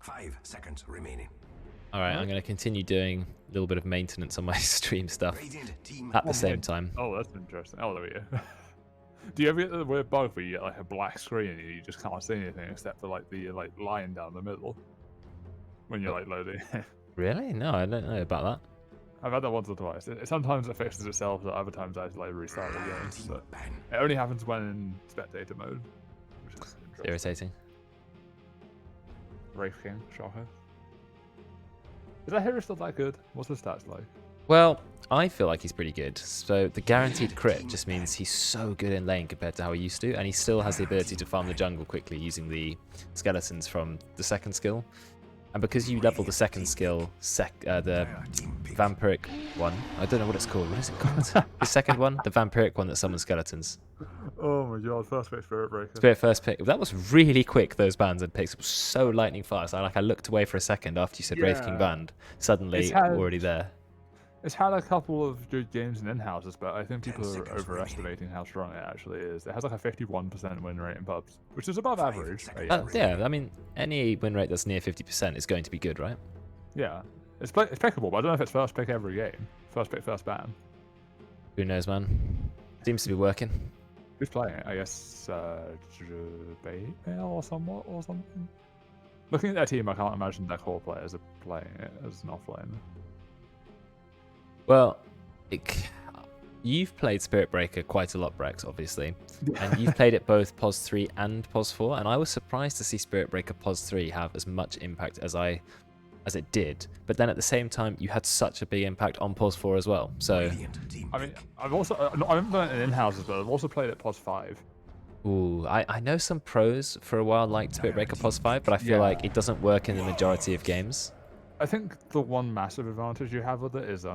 5 seconds remaining. All right, I'm going to continue doing a little bit of maintenance on my stream stuff at the same time. Oh, that's interesting. Oh, there we go. Do you ever get the weird bug where you get like a black screen and you just can't see anything except for like the line down the middle when you're like loading? Really? No, I don't know about that. I've had that once or twice. Sometimes it fixes itself, but other times I have to like restart the game. But it only happens when in spectator mode, which is Irritating. Wraith King, shocker. Is that hero still that good? What's the stats like? Well, I feel like he's pretty good. So the guaranteed crit just means he's so good in lane compared to how he used to, and he still has the ability to farm the jungle quickly using the skeletons from the second skill. And because you level the second skill, the vampiric one, I don't know what it's called. What is it called? The second one, the vampiric one that summons skeletons. Oh my god, first pick Spirit Breaker. Spirit first pick. That was really quick, those bans and picks. It was so lightning fast. I looked away for a second after you said Wraith King banned. Suddenly, already there. It's had a couple of good games in Inhouses, but I think people are overestimating how strong it actually is. It has like a 51% win rate in pubs, which is above average. Yeah, I mean, any win rate that's near 50% is going to be good, right? Yeah. It's pickable, but I don't know if it's first pick every game. First pick, first ban. Who knows, man? Seems to be working. Who's playing it? I guess Bale or something. Looking at their team, I can't imagine their core players are playing it as an offlane. Well, you've played Spirit Breaker quite a lot, Brexx, obviously. And you've played it both POS 3 and POS 4, and I was surprised to see Spirit Breaker POS 3 have as much impact as it did. But then at the same time, you had such a big impact on POS 4 as well. So, I mean, I haven't done it in Inhouses, but I've also played it POS 5. Ooh, I know some pros for a while liked Spirit Breaker POS 5, but I feel like it doesn't work in the majority of games. I think the one massive advantage you have with it is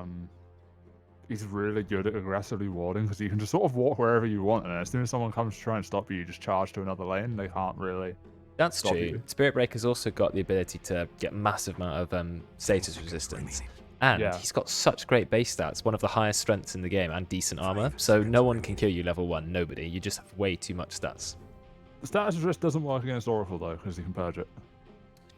he's really good at aggressively warding, because you can just sort of walk wherever you want, and as soon as someone comes to try and stop you, you just charge to another lane. They can't really. That's true. Spirit Breaker's also got the ability to get massive amount of status resistance. And he's got such great base stats, one of the highest strengths in the game, and decent armor. So no one can kill you level 1, nobody. You just have way too much stats. The status resist doesn't work against Oracle, though, because you can purge it.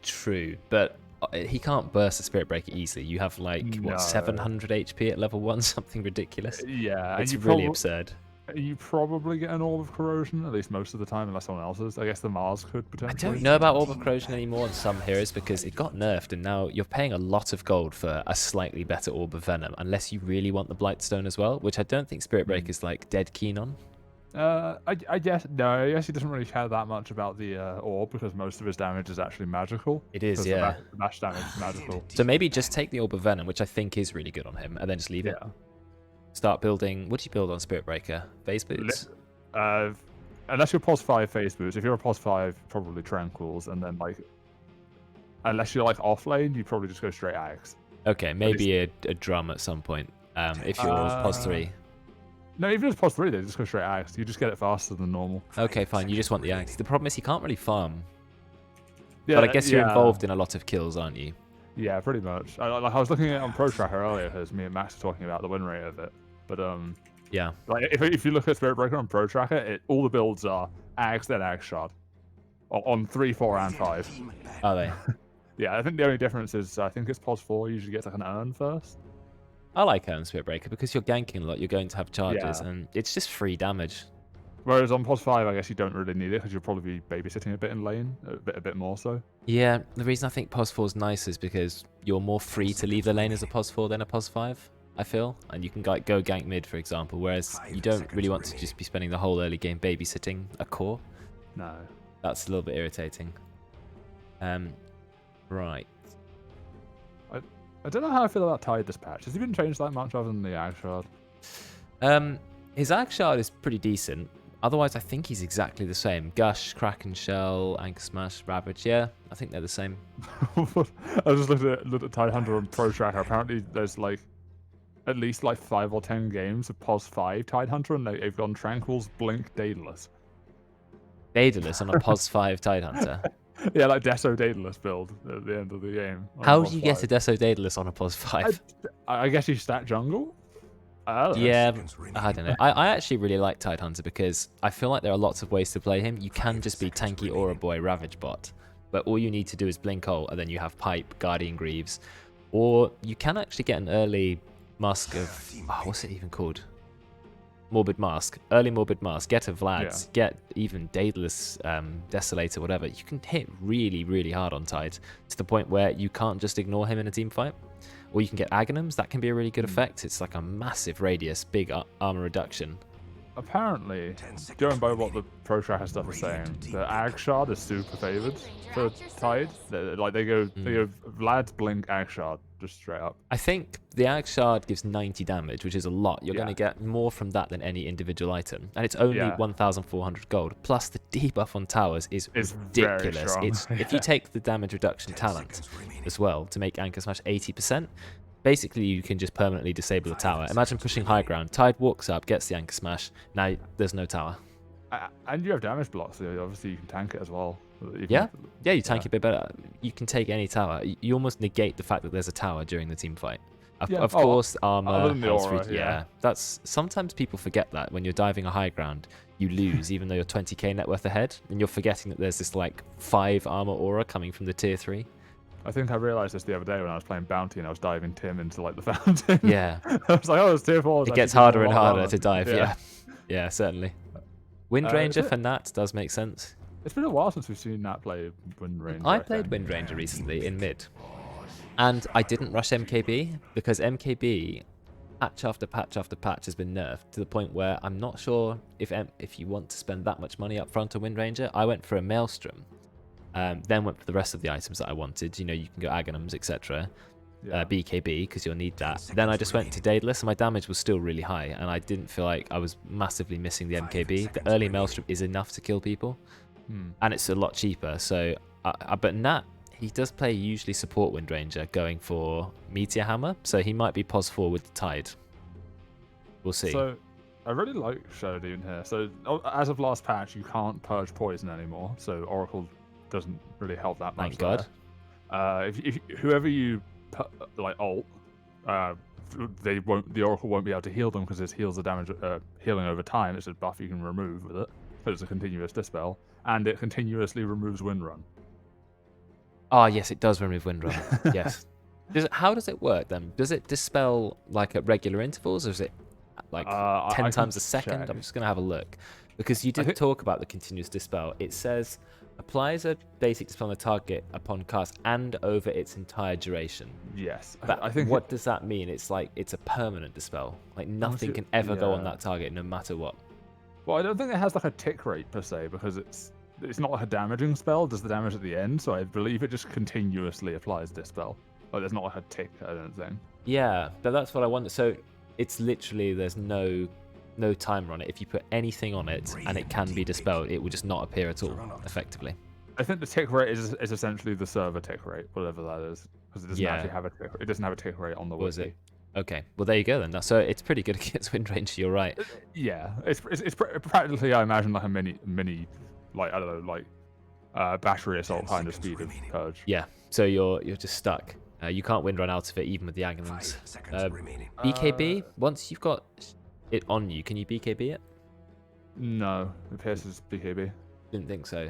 True, but he can't burst a Spirit Breaker easily. You have what, 700 HP at level 1, something ridiculous. Yeah, it's really absurd. You probably get an Orb of Corrosion, at least most of the time, unless someone else is. I guess the Mars could potentially. I don't know about Orb of Corrosion anymore on some heroes because it got nerfed, and now you're paying a lot of gold for a slightly better Orb of Venom, unless you really want the Blightstone as well, which I don't think Spirit Breaker's dead keen on. I guess he doesn't really care that much about the orb, because most of his damage is actually magical. It is, yeah. The mash damage is magical. So maybe just take the Orb of Venom, which I think is really good on him, and then just leave it. Start building. What do you build on Spirit Breaker? Phase boots. Unless you're POS 5 phase boots. If you're a POS 5, probably Tranquils, and then unless you're off lane, you probably just go straight Axe. Okay, maybe a drum at some point. If you're POS 3. No, even if it's POS 3, they just go straight Axe. You just get it faster than normal. Okay, fine. You just want the Axe. The problem is he can't really farm. Yeah, but I guess you're involved in a lot of kills, aren't you? Yeah, pretty much. I was looking at it on Pro Tracker earlier, because me and Max were talking about the win rate of it. But yeah. If you look at Spirit Breaker on Pro Tracker, all the builds are Axe, then Axe Shard. On 3, 4, and 5. Are they? Yeah, I think the only difference is I think it's POS 4 usually gets an urn first. I like Spirit Breaker because you're ganking a lot, you're going to have charges, and it's just free damage. Whereas on POS 5, I guess you don't really need it, because you'll probably be babysitting a bit in lane, a bit more so. Yeah, the reason I think POS 4 is nice is because you're more free to leave the lane as a POS 4 than a POS 5, I feel. And you can go gank mid, for example, whereas you don't really want to just be spending the whole early game babysitting a core. No. That's a little bit irritating. Right. I don't know how I feel about Tide this patch. Has he been changed that much other than the Ag Shard? His Ag Shard is pretty decent. Otherwise, I think he's exactly the same. Gush, Kraken Shell, Anchor Smash, Ravage. Yeah, I think they're the same. I just looked at Tidehunter on Pro Tracker. Apparently, there's at least 5 or 10 games of POS 5 Tidehunter, and they've gone Tranquils, Blink, Daedalus. Daedalus on a POS 5 Tidehunter? Yeah, Deso Daedalus build at the end of the game. How do you get a Deso Daedalus on a POS 5? I guess you stat jungle? Yeah, I don't know. I actually really like Tidehunter because I feel like there are lots of ways to play him. You can just be tanky Aura Boy Ravage bot, but all you need to do is blink ult, and then you have Pipe, Guardian Greaves, or you can actually get an early Mask of... Oh, what's it even called? Morbid Mask. Early Morbid Mask. Get a Vlad's. Yeah. Get even Daedalus, Desolator, whatever. You can hit really, really hard on Tide to the point where you can't just ignore him in a team fight. Or you can get Aghanims. That can be a really good effect. It's like a massive radius, big armor reduction. Apparently, going by what the Pro Tracker stuff is saying, the Ag Shard is super favored for Tide. Like they go Vlad's Blink Ag Shard just straight up. I think the Ag Shard gives 90 damage, which is a lot. You're Yeah. going to get more from that than any individual item. And it's only 1,400 gold. Plus the debuff on towers is very ridiculous. strong. It's If you take the damage reduction talent as well to make Anchor Smash 80%, basically you can just permanently disable a tower. Imagine pushing high ground. Tide walks up, gets the Anchor Smash. Now there's no tower. And you have damage blocks, so obviously you can tank it as well. Yeah, you tank it a bit better. You can take any tower. You almost negate the fact that there's a tower during the team fight. Of course, armor, other than the health aura, yeah. That's sometimes people forget that when you're diving a high ground, you lose even though you're 20k net worth ahead, and you're forgetting that there's this like 5 armor aura coming from the tier 3. I think I realized this the other day when I was playing Bounty and I was diving Tim into like the fountain. Yeah, I was like, oh, it's tier 4. it gets harder and harder to dive. Yeah, certainly. Wind Ranger for Nat does make sense. It's been a while since we've seen Nat play Wind Ranger. I played Wind Ranger recently in mid, and I didn't rush MKB because MKB patch after patch after patch has been nerfed to the point where I'm not sure if you want to spend that much money up front on Wind Ranger. I went for a Maelstrom, then went for the rest of the items that I wanted. You know, you can go Aghanims, etc. BKB because you'll need that. Then I just went to Daedalus and my damage was still really high, and I didn't feel like I was massively missing the MKB. The early Maelstrom is enough to kill people, and it's a lot cheaper. So, but Nat, he does play usually support Wind Ranger, going for Meteor Hammer, so he might be pos 4 with the Tide. We'll see. So I really like Shadow Demon here. So as of last patch, you can't purge poison anymore, so Oracle doesn't really help that much. Thank God. If whoever you like ult, the Oracle won't be able to heal them because it heals the damage healing over time. It's a buff you can remove with it, but it's a continuous dispel, and it continuously removes Windrun. Oh yes, it does remove Windrun. Yes. How does it work then? Does it dispel like at regular intervals, or is it like 10 times a second? Check. I'm just gonna have a look because you did talk about the continuous dispel. It says applies a basic dispel on the target upon cast and over its entire duration. Yes, But I think what does that mean? It's like it's a permanent dispel. Like nothing can ever go on that target, no matter what. Well, I don't think it has like a tick rate per se because it's not like a damaging spell. It does the damage at the end, so I believe it just continuously applies dispel. Like there's not like a tick, I don't think. Yeah, but that's what I wonder. So it's literally there's no timer on it. If you put anything on it and it can be dispelled, it will just not appear at all, effectively. I think the tick rate is essentially the server tick rate, whatever that is, because it doesn't actually have a tick. It doesn't have a tick rate on the wiki. Was it? Okay, well there you go then. So it's pretty good against Wind Ranger. You're right. Yeah, it's practically, I imagine, like a mini, like I don't know, like battery assault kind of speed of purge. Yeah. So you're just stuck. You can't Wind Run out of it even with the Aghanims. BKB. Once you've got it on you, can you BKB it? No, it pierces BKB. Didn't think so.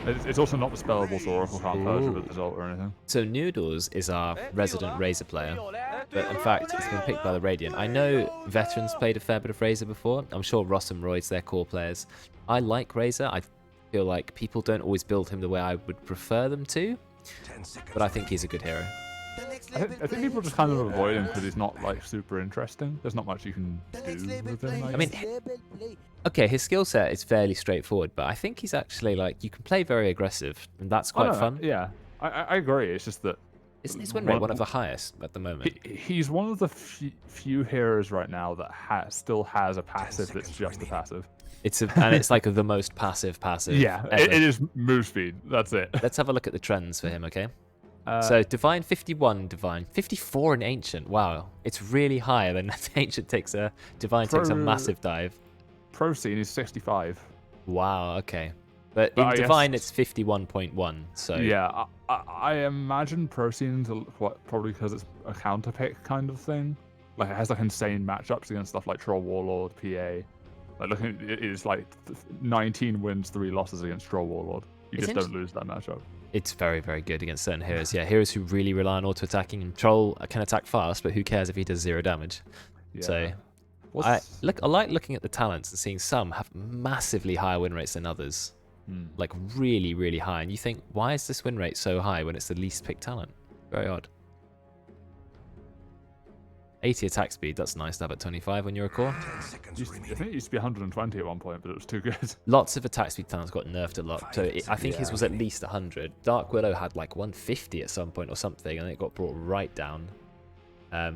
It's also not dispellable, so Oracle can't purge it with Result or anything. So Noodles is our resident Razor player, but in fact it's been picked by the Radiant. I know veterans played a fair bit of Razor before. I'm sure Ross and Royd's their core players. I like Razor. I feel like people don't always build him the way I would prefer them to, but I think he's a good hero. I think people just kind of avoid him because he's not like super interesting. There's not much you can do with him. I mean, okay, his skill set is fairly straightforward, but I think he's actually like you can play very aggressive, and that's quite fun. Yeah, I agree. It's just that isn't his win rate one of the highest at the moment? He's one of the few heroes right now that still has a passive that's just a passive. And it's like the most passive. Yeah, ever. it is move speed. That's it. Let's have a look at the trends for him, okay? So Divine 51, Divine 54 in Ancient. Wow, it's really higher than Ancient takes a Divine takes a massive dive. Pro scene is 65. Wow, okay. But in Divine it's 51.1. So yeah, I imagine Pro scene probably because it's a counter pick kind of thing. Like it has like insane matchups against stuff like Troll Warlord, PA. Like looking, it is like 19 wins, 3 losses against Troll Warlord. You It's just don't lose that matchup. It's very, very good against certain heroes. Yeah, heroes who really rely on auto-attacking, and Troll can attack fast, but who cares if he does 0 damage? Yeah. So I like looking at the talents and seeing some have massively higher win rates than others. Like really, really high. And you think, why is this win rate so high when it's the least picked talent? Very odd. 80 attack speed, that's nice to have at 25 when you're a core. I think it used to be 120 at one point, but it was too good. Lots of attack speed talents got nerfed a lot. So I think his was at least 100. Dark Willow had like 150 at some point or something, and it got brought right down.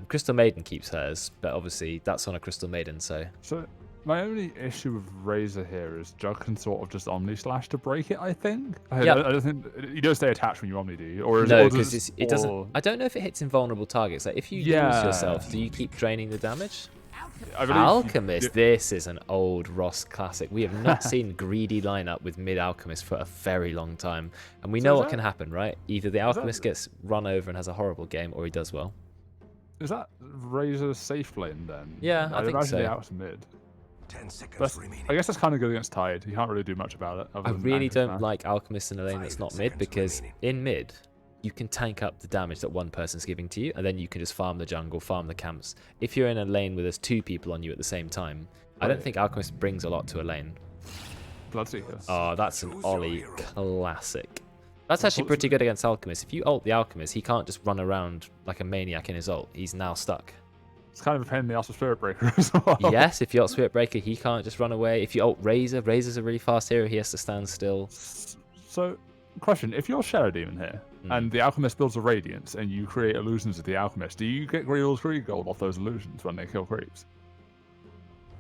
Crystal Maiden keeps hers, but obviously that's on a Crystal Maiden, so... So my only issue with Razor here is Jug can sort of just Omni Slash to break it, I think. I don't think you don't stay attached when you Omni, do you? Or no, because it doesn't... I don't know if it hits invulnerable targets. Like, if you use yourself, do you keep draining the damage? Alchemist, this is an old Ross classic. We have not seen greedy lineup with mid Alchemist for a very long time. And we know what can happen, right? Either the Alchemist gets run over and has a horrible game, or he does well. Is that Razor's safe lane then? Yeah, I think so. The out's mid. 10 seconds remaining. I guess that's kind of good against Tide. You can't really do much about it. I really don't like Alchemist in a lane that's not mid, because in mid, you can tank up the damage that one person's giving to you, and then you can just farm the jungle, farm the camps. If you're in a lane where there's 2 people on you at the same time, I don't think Alchemist brings a lot to a lane. Bloodseeker. Oh, that's an Ollie classic. That's actually pretty good against Alchemist. If you ult the Alchemist, he can't just run around like a maniac in his ult. He's now stuck. It's kind of a pain in the ass for Spirit Breaker as well. Yes, if you ult Spirit Breaker, he can't just run away. If you ult Razor, Razor's a really fast hero. He has to stand still. So, question. If you're Shadow Demon here, and the Alchemist builds a Radiance, and you create illusions with the Alchemist, do you get Greed's Greed gold off those illusions when they kill creeps?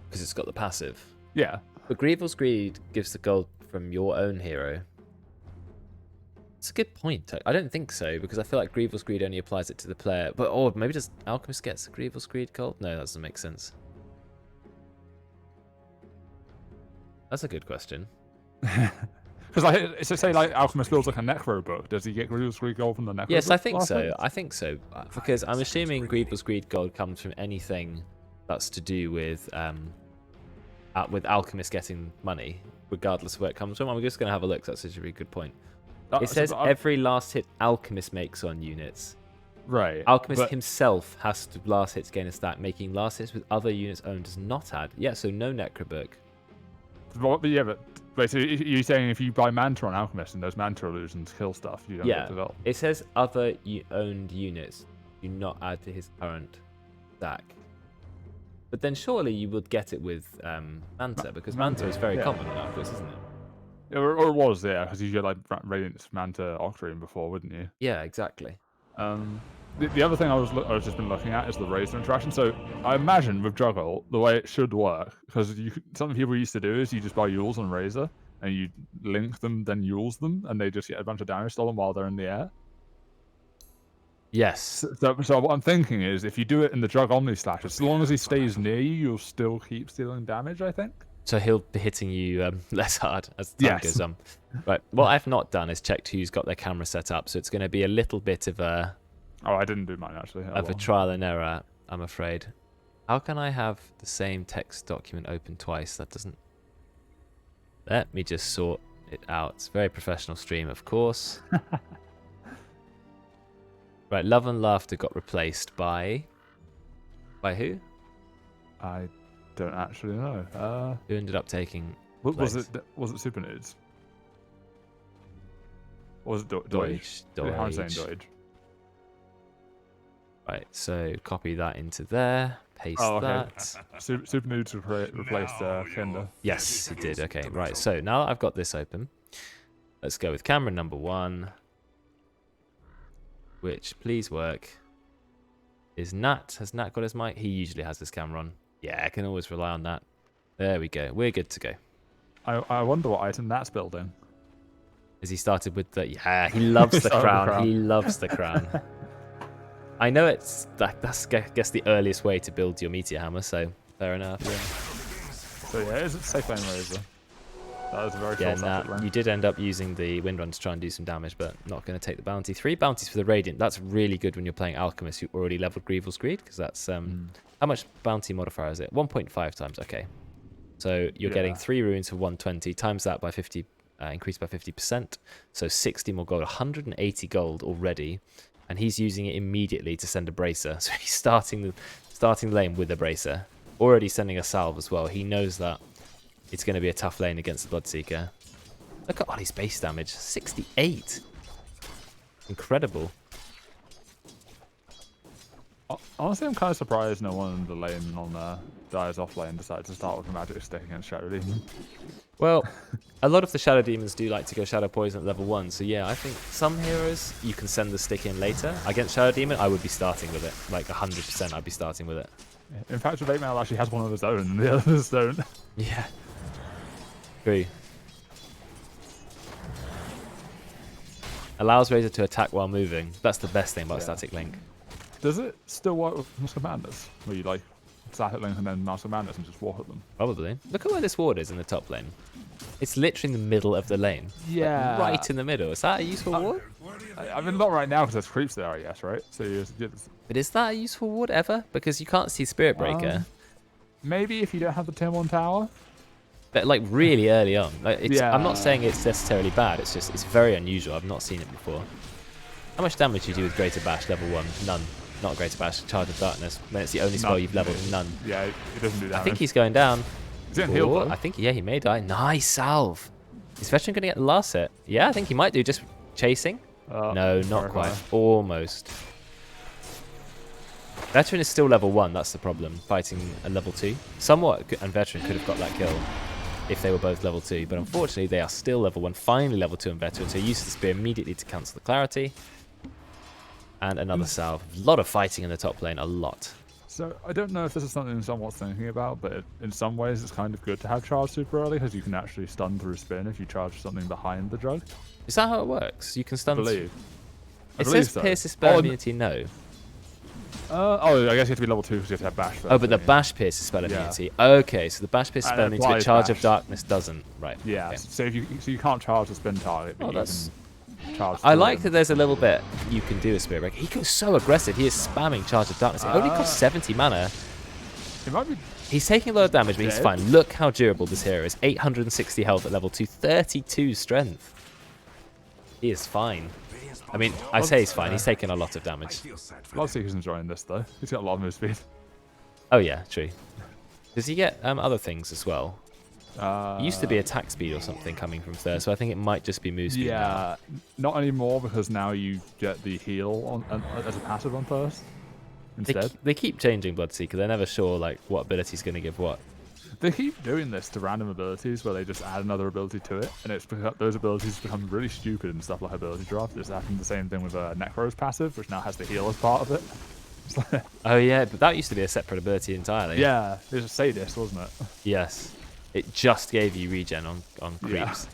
Because it's got the passive. Yeah. But Greed's Greed gives the gold from your own hero. It's a good point. I don't think so, because I feel like Greed's Greed only applies it to the player. But maybe does Alchemist gets Greed's Greed gold? No, that doesn't make sense. That's a good question. Because say like Alchemist builds like a Necro book, does he get Greed's Greed gold from the Necro? Yes, book I think so. I think so, because I'm assuming Greed's Greed gold comes from anything that's to do with Alchemist getting money, regardless of where it comes from. I'm just going to have a look. That's such a really good point. It says every last hit Alchemist makes on units. Right. Alchemist himself has to last hits gain a stat, making last hits with other units owned does not add. Yeah, so no Necrobook. But yeah, but so you're saying if you buy Manta on Alchemist and those Manta illusions kill stuff, you don't get the gold? It says other owned units do not add to his current stack. But then surely you would get it with Manta, because Manta is very common in Alchemist, isn't it? Or it was, yeah, because you get like Radiance, Manta, Octarine before, wouldn't you? Yeah, exactly. The other thing I was just been looking at is the Razor interaction. So I imagine with Juggle, the way it should work, because something people used to do is you just buy Yules on Razor, and you link them, then Yules them, and they just get a bunch of damage stolen while they're in the air. Yes. So what I'm thinking is, if you do it in the Jug Omni Slash, as long as he stays near you, you'll still keep stealing damage, I think. So he'll be hitting you less hard as time goes on. Right. What I've not done is checked who's got their camera set up, so it's going to be a little bit of a... Oh, I didn't do mine, actually. Of a trial and error, I'm afraid. How can I have the same text document open twice? That doesn't... Let me just sort it out. It's a very professional stream, of course. Right, Love and Laughter got replaced by... By who? I don't actually know. Who ended up taking... Was it Super Nudes? Or was it Deutsch? I'm saying Deutsch. Right, so copy that into there. Paste that. Super Nudes replaced Kenda. Yes, it did. Okay, right. So now that I've got this open, let's go with camera number 1. Which, please work, is Nat. Has Nat got his mic? He usually has his camera on. Yeah, I can always rely on that. There we go. We're good to go. I wonder what item Nat's building. Has he started with the... Yeah, he loves the crown. He loves the crown. I know it's... That's, I guess, the earliest way to build your Meteor Hammer, so fair enough. Yeah. So yeah, is it safe lane Razor? That was a very Nat, you did end up using the Windrun to try and do some damage, but not going to take the bounty. 3 bounties for the Radiant. That's really good when you're playing Alchemist, who already leveled Greed's Greed, because that's... How much bounty modifier is it? 1.5 times, okay. So you're getting 3 runes for 120, times that by 50 increased by 50%. So 60 more gold, 180 gold already. And he's using it immediately to send a bracer. So he's starting the lane with a bracer. Already sending a salve as well. He knows that it's going to be a tough lane against the Bloodseeker. Look at Ollie's base damage. 68. Incredible. Honestly, I'm kind of surprised no one in the lane on Dyer's off lane decided to start with a magic stick against Shadow Demon. Well, a lot of the Shadow Demons do like to go Shadow Poison at level 1. So yeah, I think some heroes you can send the stick in later. Against Shadow Demon, I would be starting with it. Like 100% I'd be starting with it. In fact, Rebate Mail actually has one of his own and the others don't. Yeah. True. Allows Razor to attack while moving. That's the best thing about Static Link. Does it still work with Mask of Madness? Where you like Static Link and then Mask of Madness and just walk at them? Probably. Look at where this ward is in the top lane. It's literally in the middle of the lane. Yeah. Like, right in the middle. Is that a useful ward? I mean, not right now because there's creeps there, I guess, right? So But is that a useful ward ever? Because you can't see Spirit Breaker. Maybe if you don't have the Tier 1 tower. But like really early on. Like, I'm not saying it's necessarily bad. It's just it's very unusual. I've not seen it before. How much damage do you do with Greater Bash level 1? None. Not Greater Bash. Charge of Darkness. When it's the only spell you've leveled. None. Yeah, it doesn't do damage. I think he's going down. He's getting healed though. I think, yeah, he may die. Nice salve. Is Veteran going to get the last hit? Yeah, I think he might do. Just chasing? No, not quite. Almost. Veteran is still level 1. That's the problem. Fighting a level 2. Somewhat, and Veteran could have got that kill if they were both level 2. But unfortunately, they are still level 1. Finally level 2 on Veteran. So he uses the spear immediately to cancel the clarity. And another salve. A lot of fighting in the top lane. A lot. So I don't know if this is something someone's thinking about, but in some ways it's kind of good to have charge super early because you can actually stun through spin if you charge something behind the drug. Is that how it works? You can stun. I believe. It says pierces spell immunity. No. I guess you have to be level 2 because you have to have bash. Oh, but the bash pierces spell immunity. Okay, so the bash pierces spell immunity, but charge of darkness doesn't. Right. Yeah. Okay. So you can't charge the spin target, but you can charge. I like that there's a little bit you can do a Spirit Breaker. He goes so aggressive. He is spamming charge of darkness. It only costs 70 mana. It might be. He's taking a lot of damage, but he's fine. Look how durable this hero is. 860 health at level 2, 32 strength. He is fine. I mean, I say he's fine. He's taking a lot of damage. Bloodseeker's enjoying this though. He's got a lot of move speed. Oh yeah, true. Does he get other things as well? It used to be attack speed or something coming from there, so I think it might just be move speed now. Not anymore because now you get the heal on as a passive on first instead. They keep changing Bloodseeker. They're never sure like what ability's going to give what. They keep doing this to random abilities where they just add another ability to it, and those abilities become really stupid and stuff like ability drop. There's happened the same thing with Necro's passive, which now has the heal as part of it. Oh yeah, but that used to be a separate ability entirely. Yeah, it was Sadist, wasn't it? Yes. It just gave you regen on creeps. Yeah.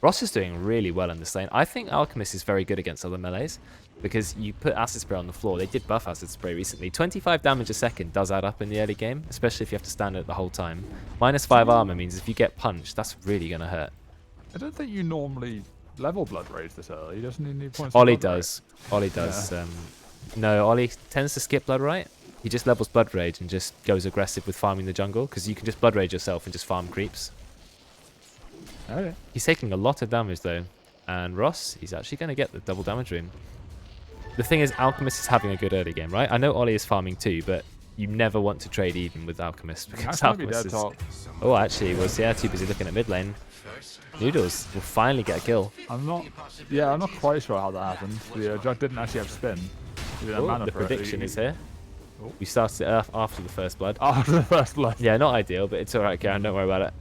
Ross is doing really well in this lane. I think Alchemist is very good against other melees because you put Acid Spray on the floor. They did buff Acid Spray recently. 25 damage a second does add up in the early game, especially if you have to stand it the whole time. -5 armor means if you get punched, that's really going to hurt. I don't think you normally level Blood Rage this early. He doesn't need any points. Ollie does. Ollie does. Yeah. No, Ollie tends to skip Blood Right. He just levels Blood Rage and just goes aggressive with farming the jungle because you can just Blood Rage yourself and just farm creeps. Okay. He's taking a lot of damage though. And Ross, he's actually going to get the double damage room. The thing is, Alchemist is having a good early game, right? I know Ollie is farming too, but you never want to trade even with Alchemist because Alchemist is... Oh, actually, he was too busy looking at mid lane. Noodles will finally get a kill. I'm not quite sure how that happened. The jug didn't actually have spin. The prediction is here. We started it after the first blood. After the first blood. Yeah, not ideal, but it's alright, Karen. Don't worry about it.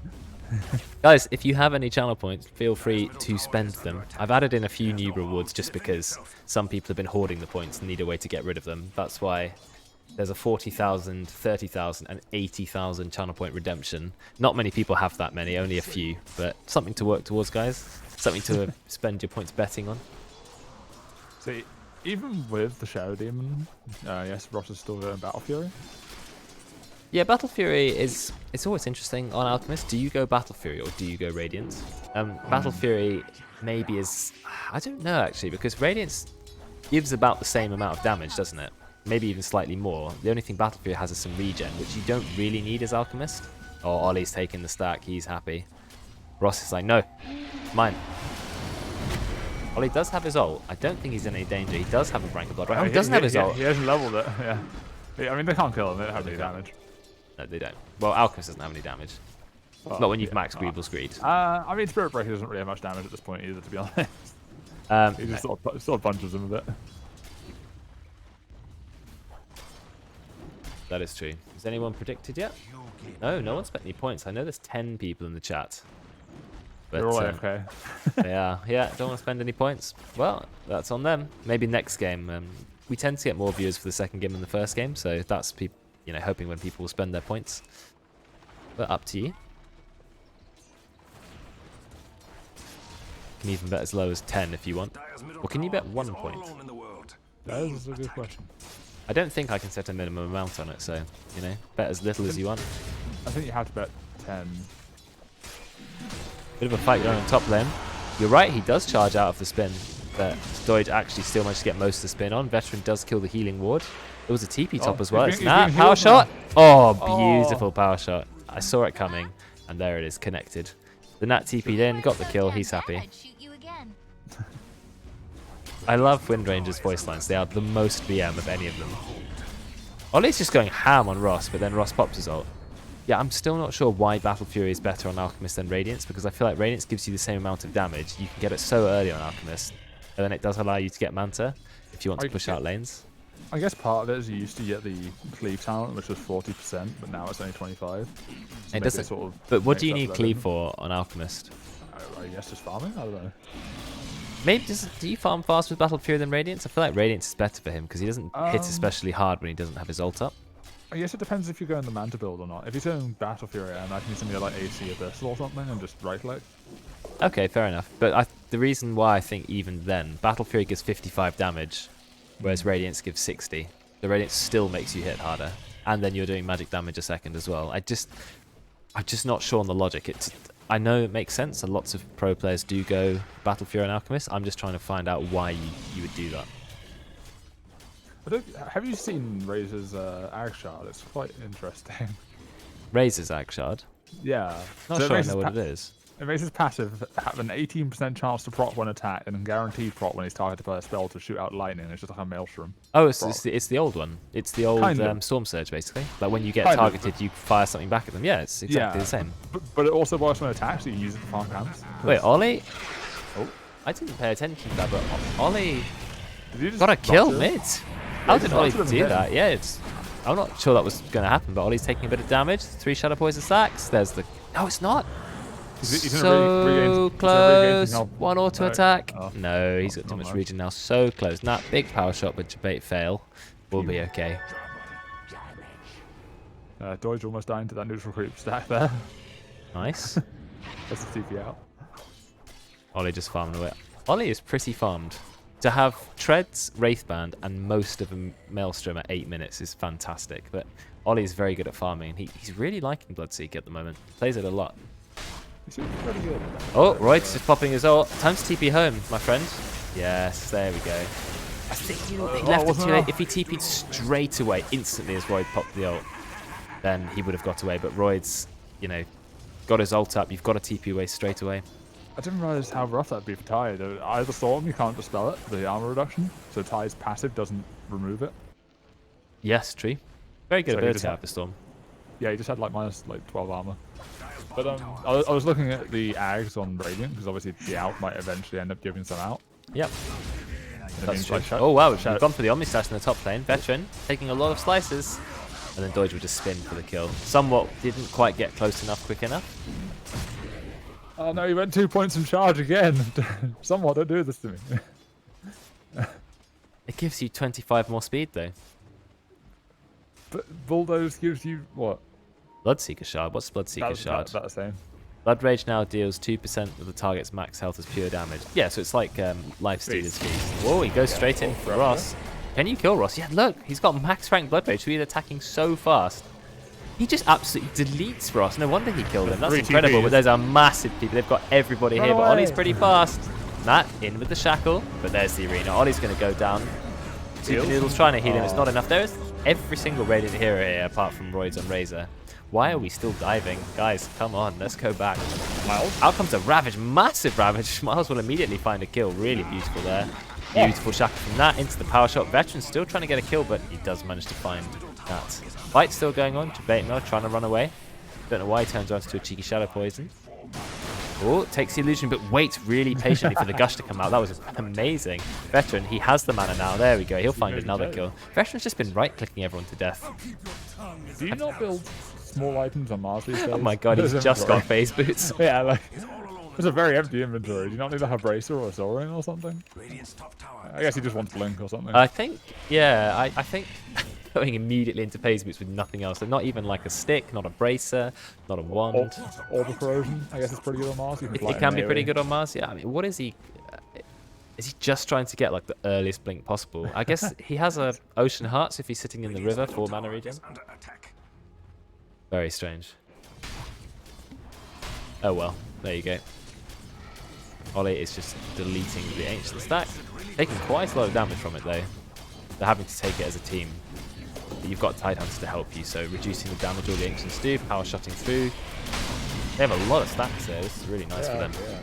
Guys, if you have any channel points, feel free to spend them. I've added in a few new rewards just because some people have been hoarding the points and need a way to get rid of them. That's why there's a 40,000, 30,000 and 80,000 channel point redemption. Not many people have that many, only a few, but something to work towards, guys. Something to spend your points betting on. See, even with the Shadow Demon, yes, Ross is still going Battle Fury. Yeah, Battle Fury it's always interesting on Alchemist. Do you go Battle Fury or do you go Radiance? Battle Fury maybe is... I don't know, actually, because Radiance gives about the same amount of damage, doesn't it? Maybe even slightly more. The only thing Battle Fury has is some regen, which you don't really need as Alchemist. Oh, Ollie's taking the stack. He's happy. Ross is like, no. Mine. Ollie does have his ult. I don't think he's in any danger. He does have a rank of blood. Oh, he doesn't have his ult. He hasn't leveled it. Yeah. I mean, they can't kill him. They don't have any damage. No, they don't. Well, Alchemist doesn't have any damage. Well, not when you've maxed Greeble Screed. I mean, Spirit Breaker doesn't really have much damage at this point either, to be honest. He just sort of punches him a bit. That is true. Has anyone predicted yet? No, no one's spent any points. I know there's 10 people in the chat. But, they're all AFK. They are. Yeah, don't want to spend any points. Well, that's on them. Maybe next game. We tend to get more viewers for the second game than the first game, so that's people, hoping when people will spend their points. But up to you. You can even bet as low as 10 if you want. Or can you bet 1 point? That is a good question. I don't think I can set a minimum amount on it, so, bet as little as you want. I think you have to bet 10. Bit of a fight going on top lane. You're right, he does charge out of the spin, but Doige actually still managed to get most of the spin on. Veteran does kill the healing ward. There was a TP top as well. Power shot. Oh, beautiful power shot. I saw it coming, and there it is, connected. The Nat TP'd in, got the kill, he's happy. I love Wind Ranger's voice lines. They are the most BM of any of them. Ollie's just going ham on Ross, but then Ross pops his ult. Yeah, I'm still not sure why Battle Fury is better on Alchemist than Radiance, because I feel like Radiance gives you the same amount of damage. You can get it so early on Alchemist, and then it does allow you to get Manta if you want to push out lanes. I guess part of it is you used to get the cleave talent, which was 40%, but now it's only 25. So it doesn't. But what do you need cleave for on Alchemist? I guess just farming. I don't know. Maybe do you farm fast with Battle Fury than Radiance? I feel like Radiance is better for him because he doesn't hit especially hard when he doesn't have his ult up. I guess it depends if you're going the Manta build or not. If you're doing Battle Fury, I imagine he's going to go like AC Abyssal or something and just right click. Okay, fair enough. But the reason why I think even then, Battle Fury gives 55 damage, whereas Radiance gives 60. The Radiance still makes you hit harder. And then you're doing magic damage a second as well. I'm just not sure on the logic. I know it makes sense, and lots of pro players do go Battle Fury and Alchemist. I'm just trying to find out why you would do that. Have you seen Razor's Ag Shard? It's quite interesting. Razor's Ag Shard? Yeah. Not sure I know what it is. It makes his passive have an 18% chance to proc when attacked and a guaranteed proc when he's targeted by a spell to shoot out lightning. It's just like a maelstrom. Oh, it's the old one. It's the old Storm Surge, basically. Like when you get targeted, you fire something back at them. Yeah, it's exactly the same. But it also works when attacked, so you use it to farm camps. Wait, Ollie? Oh. I didn't pay attention to that, but Ollie got a kill mid. How did Ollie do that? Yeah, I'm not sure that was going to happen, but Ollie's taking a bit of damage. 3 Shadow Poison stacks. There's the... No, it's not. He's so close. One auto attack. Oh. No, he's got too much regen now. So close. Not big power shot, but debate fail. We'll be okay. Doige almost dying to that neutral creep stack there. Nice. That's the TP out. Ollie just farming away. Ollie is pretty farmed. To have Treads, Wraithband, and most of a Maelstrom at 8 minutes is fantastic. But Ollie is very good at farming. And he's really liking Bloodseeker at the moment. Plays it a lot. He's pretty good. Oh, Royd's just popping his ult. Time to TP home, my friend. Yes, there we go. I think he left it too late. If he TP'd straight away, instantly as Royd popped the ult, then he would have got away. But Royd's, got his ult up. You've got to TP away straight away. I didn't realize how rough that'd be for Tide. Either Storm, you can't dispel it, the armor reduction. So Tide's passive doesn't remove it. Yes, true. Very good ability out of the Storm. Yeah, he just had minus 12 armor. But I was looking at the Ags on Radiant, because obviously the out might eventually end up giving some out. Yep. That's true. Oh wow, we've gone for the Omni Slash in the top lane. Veteran taking a lot of slices. And then Doige would just spin for the kill. Somewhat didn't quite get close enough quick enough. Oh no, he went 2 points from charge again. Somewhat, don't do this to me. It gives you 25 more speed though. But Bulldoze gives you what? Bloodseeker Shard. What's Bloodseeker Shard? That's the same. Blood Rage now deals 2% of the target's max health as pure damage. Yeah, so it's like Lifestealer's Feast. Whoa, he goes straight in for Ross. Can you kill Ross? Yeah, look, he's got max rank Blood Rage, so he's attacking so fast. He just absolutely deletes Ross. No wonder he killed him. That's incredible, but there's a massive people. They've got everybody here, but Ollie's pretty fast. Nat in with the shackle, but there's the arena. Ollie's going to go down. Super Noodle's trying to heal him. It's not enough. There is every single Radiant hero here apart from Roids on Razor. Why are we still diving? Guys, come on, let's go back. Miles? Out comes a Ravage, massive Ravage. Miles will immediately find a kill. Really beautiful there. Beautiful shackle from that into the power shot. Veteran still trying to get a kill, but he does manage to find that. Fight still going on. Jabate trying to run away. Don't know why he turns around to a cheeky shadow poison. Oh, takes the illusion, but waits really patiently for the gush to come out. That was amazing. Veteran, he has the mana now. There we go. He'll find another kill. Veteran's just been right-clicking everyone to death. Do you not build small items on Mars these days? Oh my god, he's just got phase boots. Yeah, like, it's a very empty inventory. Do you not need like a bracer or a soul ring or something? I guess he just wants blink or something. I think, yeah, I think going immediately into phase boots with nothing else. So not even like a stick, not a bracer, not a wand. Orb corrosion, I guess it's pretty good on Mars. It can be pretty good on Mars, yeah. I mean, what is he? Is he just trying to get like the earliest blink possible? I guess he has a Ocean Hearts if he's sitting in the river for mana regen. Very strange. Oh well, there you go. Ollie is just deleting the ancient stack. Taking quite a lot of damage from it though. They're having to take it as a team. But you've got Tidehunters to help you, so reducing the damage all the ancients do, power shotting through. They have a lot of stacks there. This is really nice for them. Yeah.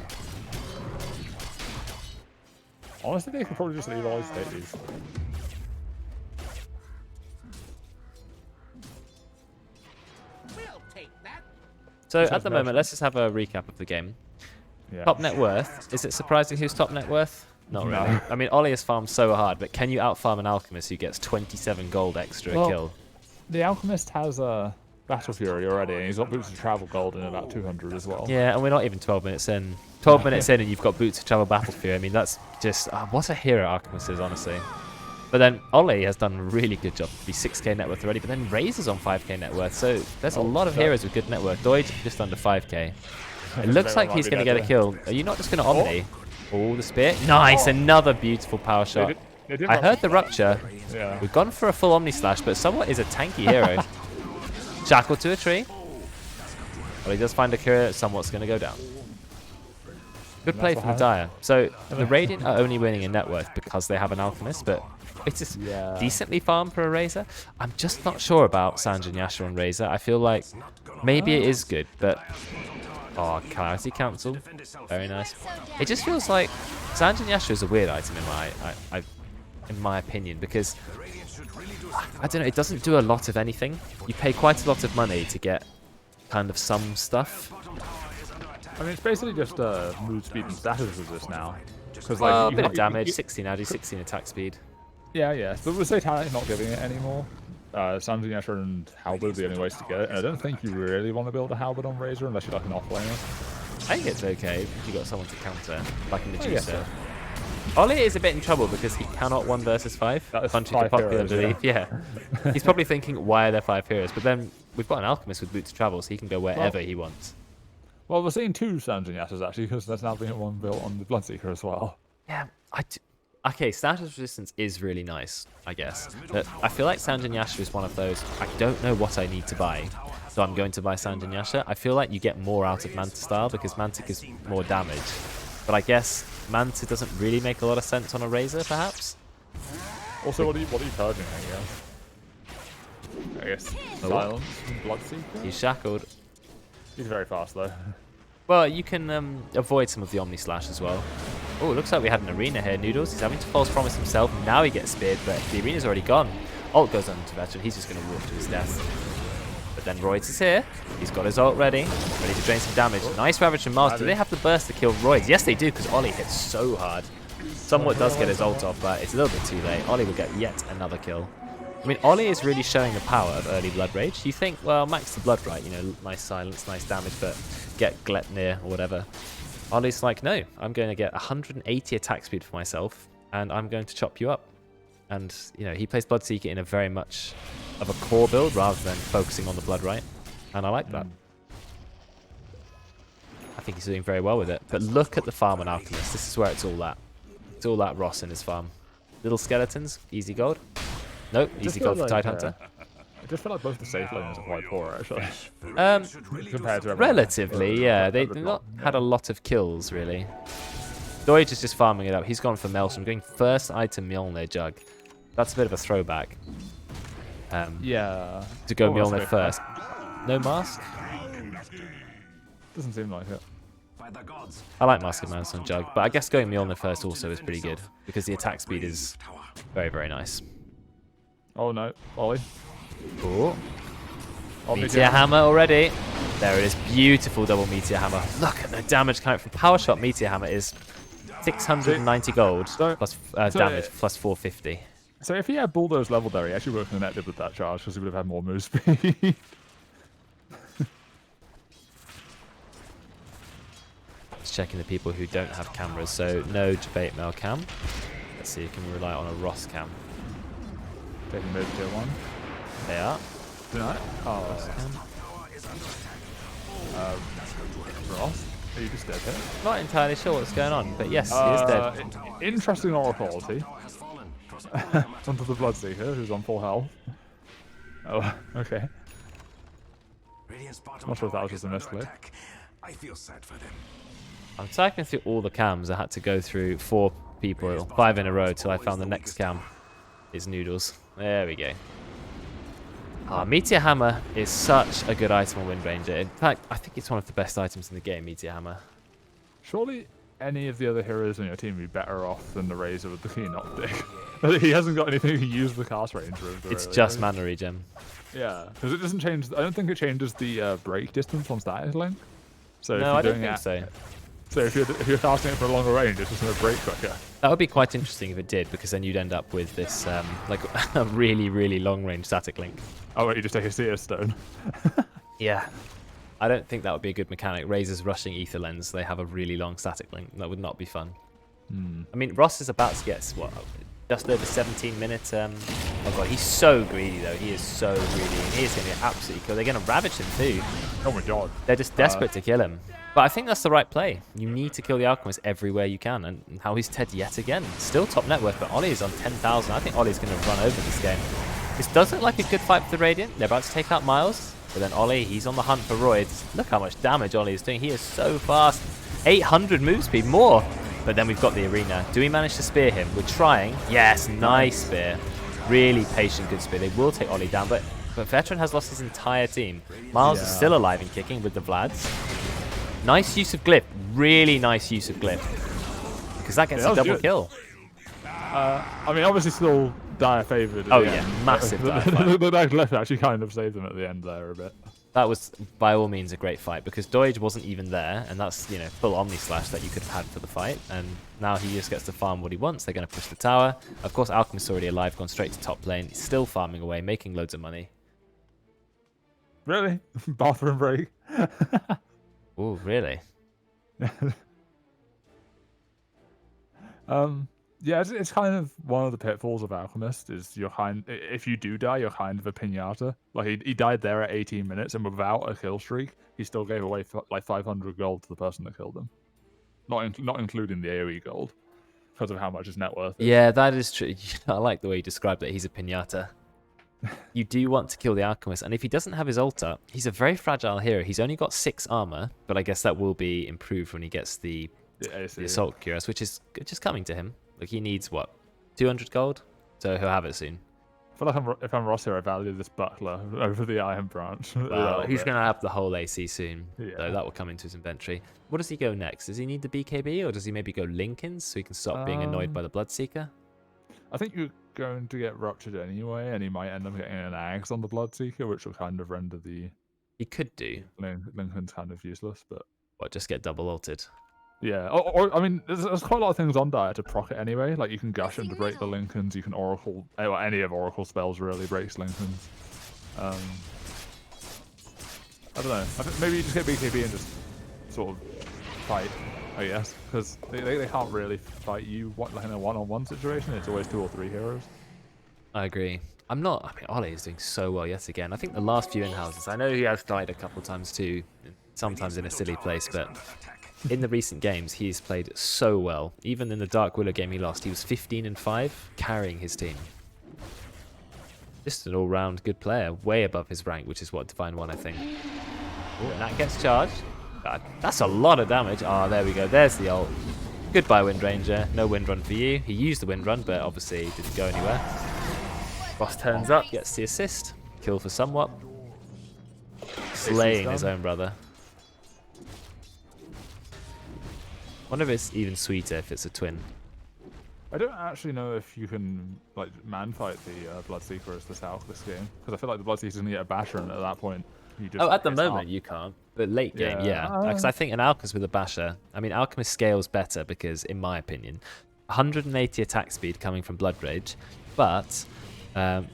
Honestly, they could probably just leave all these stages. So at the moment, let's just have a recap of the game. Yeah. Top net worth. Is it surprising who's top net worth? Not really. No. I mean, Ollie has farmed so hard, but can you outfarm an Alchemist who gets 27 gold extra a kill? The Alchemist has a Battle Fury already, and he's got Boots of Travel gold in about 200 as well. Yeah, and we're not even 12 minutes in. 12 minutes in and you've got Boots of Travel Battle Fury. I mean, that's just... what a hero Alchemist is, honestly. But then Ollie has done a really good job to be 6k net worth already, but then Razor's on 5k net worth, so there's a lot of heroes with good net worth. Doid's just under 5k. It looks like he's going to get a kill. Are you not just going to Omni? Oh, the spear. Nice, another beautiful power shot. I heard the rupture. Yeah. We've gone for a full Omni Slash, but someone is a tanky hero. Shackle to a tree. Well, he does find a cure. Somewhat's going to go down. Good play from the Dire. So the Radiant are only winning in net worth because they have an Alchemist, but it's just decently farmed for a Razor. I'm just not sure about Sanjin Yasha on Razor. I feel like maybe it is good, but... Oh, Clarity Council. Very nice. It just feels like Sanjin Yasha is a weird item in my opinion, because I don't know, it doesn't do a lot of anything. You pay quite a lot of money to get kind of some stuff. I mean, it's basically just mood speed and status resist now. Because Well, a bit of damage, 16 now, do 16 attack speed. Yeah. But with Satanic not giving it anymore, Sanjin Yasha and Halberd are the only ways to get it. And I don't think you really want to build a Halberd on Razor unless you're like an offlaner. I think it's okay if you got someone to counter, like in the Juicer. Ollie is a bit in trouble because he cannot 1 versus 5. Contrary to popular belief, yeah. He's probably thinking, why are there 5 heroes? But then we've got an Alchemist with Boots of Travel, so he can go wherever he wants. Well, we're seeing 2 Sanjin Yashas actually, because there's now been 1 built on the Bloodseeker as well. Yeah, okay, status resistance is really nice, I guess. But I feel like Sanjin Yasha is one of those, I don't know what I need to buy, so I'm going to buy Sanjin Yasha. I feel like you get more out of Manta style because Mantic is more damage. But I guess Manta doesn't really make a lot of sense on a Razor, perhaps? Also, what are you purging, I guess? Silence, Bloodseeker? He's shackled. He's very fast, though. Well, you can avoid some of the Omni Slash as well. Oh, looks like we had an arena here. Noodles, he's having to false promise himself. Now he gets speared, but the arena's already gone. Ult goes on to Veteran. He's just going to walk to his death. But then Roids is here. He's got his ult ready to drain some damage. Nice Ravage from Mars. Do they have the burst to kill Roids? Yes, they do, because Ollie hits so hard. Somewhat does get his ult off, but it's a little bit too late. Ollie will get yet another kill. I mean, Ollie is really showing the power of early Blood Rage. You think, well, max the Blood right, you know, nice silence, nice damage, but get Gletnir or whatever. Ollie's like, no, I'm going to get 180 attack speed for myself, and I'm going to chop you up. And, you know, he plays Bloodseeker in a very much of a core build rather than focusing on the Blood right, and I like that. I think he's doing very well with it. But look at the farm on Alchemist. This is where it's all at. It's all at Ross in his farm. Little skeletons, easy gold. Nope, easy gold for Tidehunter. I just feel like both the safe lanes are quite poor, actually. Compared to relatively, yeah. They've not had a lot of kills, really. Doige is just farming it up. He's gone for Maelstrom, going first item Mjolnir Jug. That's a bit of a throwback. Yeah. To go Mjolnir first. No mask? Doesn't seem like it. I like Mask of Madness on Jug, but I guess going Mjolnir first also is pretty good because the attack speed is very, very nice. Oh no, Ollie. Cool. Oh, Meteor Hammer already. There it is. Beautiful double Meteor Hammer. Look at the damage coming from Power Shot. Meteor Hammer is 690 gold plus damage plus 450. So if he had Bulldoze level there, he actually would have connected with that charge because he would have had more move speed. Just checking the people who don't have cameras. So no debate mail cam. Let's see, can we rely on a Ross cam? Taking mid tier 1. They are. Tonight? Oh, Ross? Are you just dead here? Not entirely sure what's going on, but yes, he is dead. Interesting aura quality. Onto the Bloodseeker, who's on full health. Oh, okay. Not sure if that was just a misclick. I feel sad for them. I'm typing through all the cams. I had to go through 4 people, 5 in a row, till I found the next cam. It's Noodles. There we go. Meteor Hammer is such a good item on Wind Ranger. In fact, I think it's one of the best items in the game, Meteor Hammer. Surely any of the other heroes on your team would be better off than the Razor with the Keen Optic. He hasn't got anything to use the cast range with. It's just mana regen. Yeah, because it doesn't change. I don't think it changes the break distance on status link. So No, I don't think so. So if you're casting it for a longer range, it's just going to break quicker. That would be quite interesting if it did, because then you'd end up with this like a really, really long range static link. Oh, wait, you just take a Seer Stone. Yeah. I don't think that would be a good mechanic. Razors rushing Ether Lens, they have a really long static link. That would not be fun. I mean, Ross is about to get, what, just over 17 minutes. Oh god, he's so greedy though. He is so greedy. And he is going to get absolutely killed. They're going to ravage him too. Oh my god. They're just desperate to kill him. But I think that's the right play. You need to kill the Alchemist everywhere you can. And how he's Ted yet again. Still top net worth, but Ollie is on 10,000. I think Ollie's going to run over this game. This does look like a good fight for the Radiant. They're about to take out Miles. But then Ollie, he's on the hunt for Roids. Look how much damage Ollie is doing. He is so fast. 800 move speed, more. But then we've got the arena. Do we manage to spear him? We're trying. Yes, nice spear. Really patient, good spear. They will take Ollie down, but Veteran has lost his entire team. Miles is still alive and kicking with the Vlads. Nice use of Glyph. Really nice use of Glyph. Because that gets a double kill. I mean, obviously still dire favoured. Oh yeah, massive dire fight. The Glyph actually kind of saved them at the end there a bit. That was, by all means, a great fight, because Doige wasn't even there, and that's, you know, full Omni Slash that you could have had for the fight, and now he just gets to farm what he wants. They're going to push the tower. Of course, Alchemist's already alive, gone straight to top lane. He's still farming away, making loads of money. Really? Bathroom break? Oh, really? Yeah, it's kind of one of the pitfalls of Alchemist is if you do die, you're kind of a pinata. Like he died there at 18 minutes, and without a kill streak, he still gave away like 500 gold to the person that killed him. Not including the AoE gold, because of how much his net worth is. Yeah, that is true. I like the way you described it. He's a pinata. You do want to kill the Alchemist, and if he doesn't have his ult up, he's a very fragile hero. He's only got 6 armor, but I guess that will be improved when he gets the Assault Cuirass, which is just coming to him. Like, he needs, what, 200 gold? So he'll have it soon. I feel like if I'm Ross here, I value this Buckler over the Iron Branch. Well, he's going to have the whole AC soon, Yeah. so that will come into his inventory. What does he go next? Does he need the BKB, or does he maybe go Lincolns so he can stop being annoyed by the Bloodseeker? I think you're going to get ruptured anyway, and he might end up getting an Axe on the Bloodseeker, which will kind of render the He could do. Lincoln's kind of useless, but... What, just get double ulted? Yeah, or I mean, there's quite a lot of things on Dire to proc it anyway. Like, you can Gush him to break the Lincolns, you can Oracle... Well, any of Oracle spells really breaks Lincolns. I don't know. I think maybe you just get BKB and just sort of fight, I guess. Because they can't really fight you like in a one-on-one situation. It's always 2 or 3 heroes. I agree. I mean, Ollie is doing so well yet again. I think the last few in-houses, I know he has died a couple times too, sometimes in a silly place, but in the recent games, he's played so well. Even in the Dark Willow game he lost, he was 15-5, carrying his team. Just an all-round good player, way above his rank, which is what Divine 1, I think. Ooh, and that gets charged. God, that's a lot of damage. Oh, there we go. There's the ult. Goodbye, Wind Ranger. No Wind Run for you. He used the Wind Run, but obviously didn't go anywhere. Boss turns up, gets the assist. Kill for somewhat. slaying his own brother. Wonder if it's even sweeter if it's a twin. I don't actually know if you can like man fight the Bloodseeker as the South this game, because I feel like the Bloodseeker's gonna get a basher, and at that point, you just. Oh, at the moment you can't, but late game, yeah. Because I think an Alchemist with a basher. I mean, Alchemist scales better because, in my opinion, 180 attack speed coming from Blood Rage, but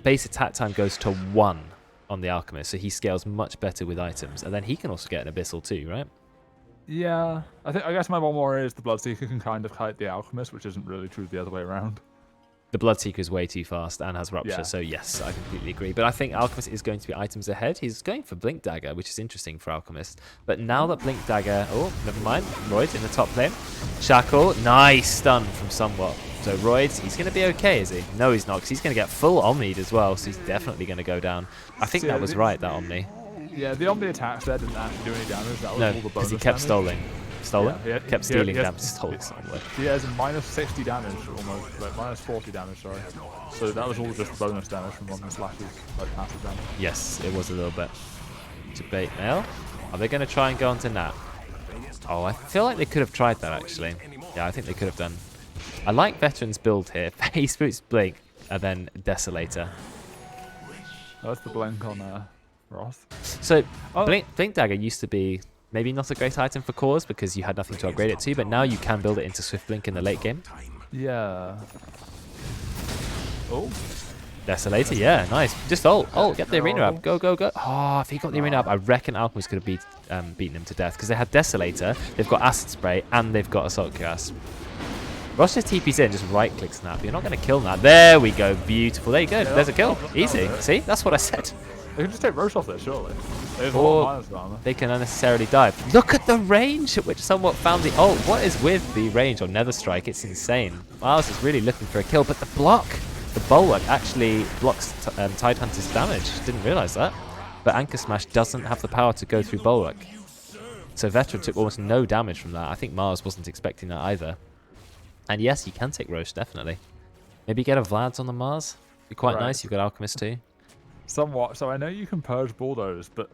base attack time goes to 1 on the Alchemist, so he scales much better with items, and then he can also get an Abyssal too, right? Yeah, I guess my one more is the Bloodseeker can kind of kite the Alchemist, which isn't really true the other way around. The Bloodseeker is way too fast and has Rupture, Yeah. so yes, I completely agree. But I think Alchemist is going to be items ahead. He's going for Blink Dagger, which is interesting for Alchemist. But now that Blink Dagger... Oh, never mind. Royd in the top lane. Shackle. Nice stun from Somewhat. So Royd, he's going to be okay, is he? No, he's not, because he's going to get full Omni'd as well, so he's definitely going to go down. I think that was right, that Omni. Yeah, the Omni attacks there didn't actually do any damage. That was No, all the bonus because he kept damage. Stolen? Yeah, Kept stealing damage. Stolen somewhere. He has a minus 60 damage, almost. Like, minus 40 damage, sorry. So that was all just bonus damage from Omni Slashes, like passive damage. Yes, it was a little bit. To bait mail. Are they going to try and go onto Nat? Oh, I feel like they could have tried that, actually. Yeah, I think they could have done. I like Veteran's build here. Face Boots Blink, and then Desolator. Oh, that's the blink on Roth. So, Blink Dagger used to be maybe not a great item for cores because you had nothing to upgrade it to, but now you can build it into Swift Blink in the late game. Yeah. Oh. Desolator, yeah, nice. Just ult, get the arena up. Go, go, go. Oh, if he got the arena up, I reckon Alchemist could have beaten him to death because they had Desolator, they've got Acid Spray, and they've got Assault Cuirass. Ross just TP's in, just right-click Snap. You're not going to kill that. There we go. Beautiful. There you go. There's a kill. Easy. See? That's what I said. They can just take Roche off there, surely. Or they can unnecessarily dive. Look at the range at which Somewhat found the ult. What is with the range on Nether Strike? It's insane. Miles is really looking for a kill, but the block, the Bulwark actually blocks Tidehunter's damage. Didn't realise that. But Anchor Smash doesn't have the power to go through Bulwark. So Veteran took almost no damage from that. I think Mars wasn't expecting that either. And yes, you can take Roche, definitely. Maybe get a Vlad's on the Mars. Be quite nice. You've got Alchemist too. Somewhat. So I know you can purge Bulldoze, but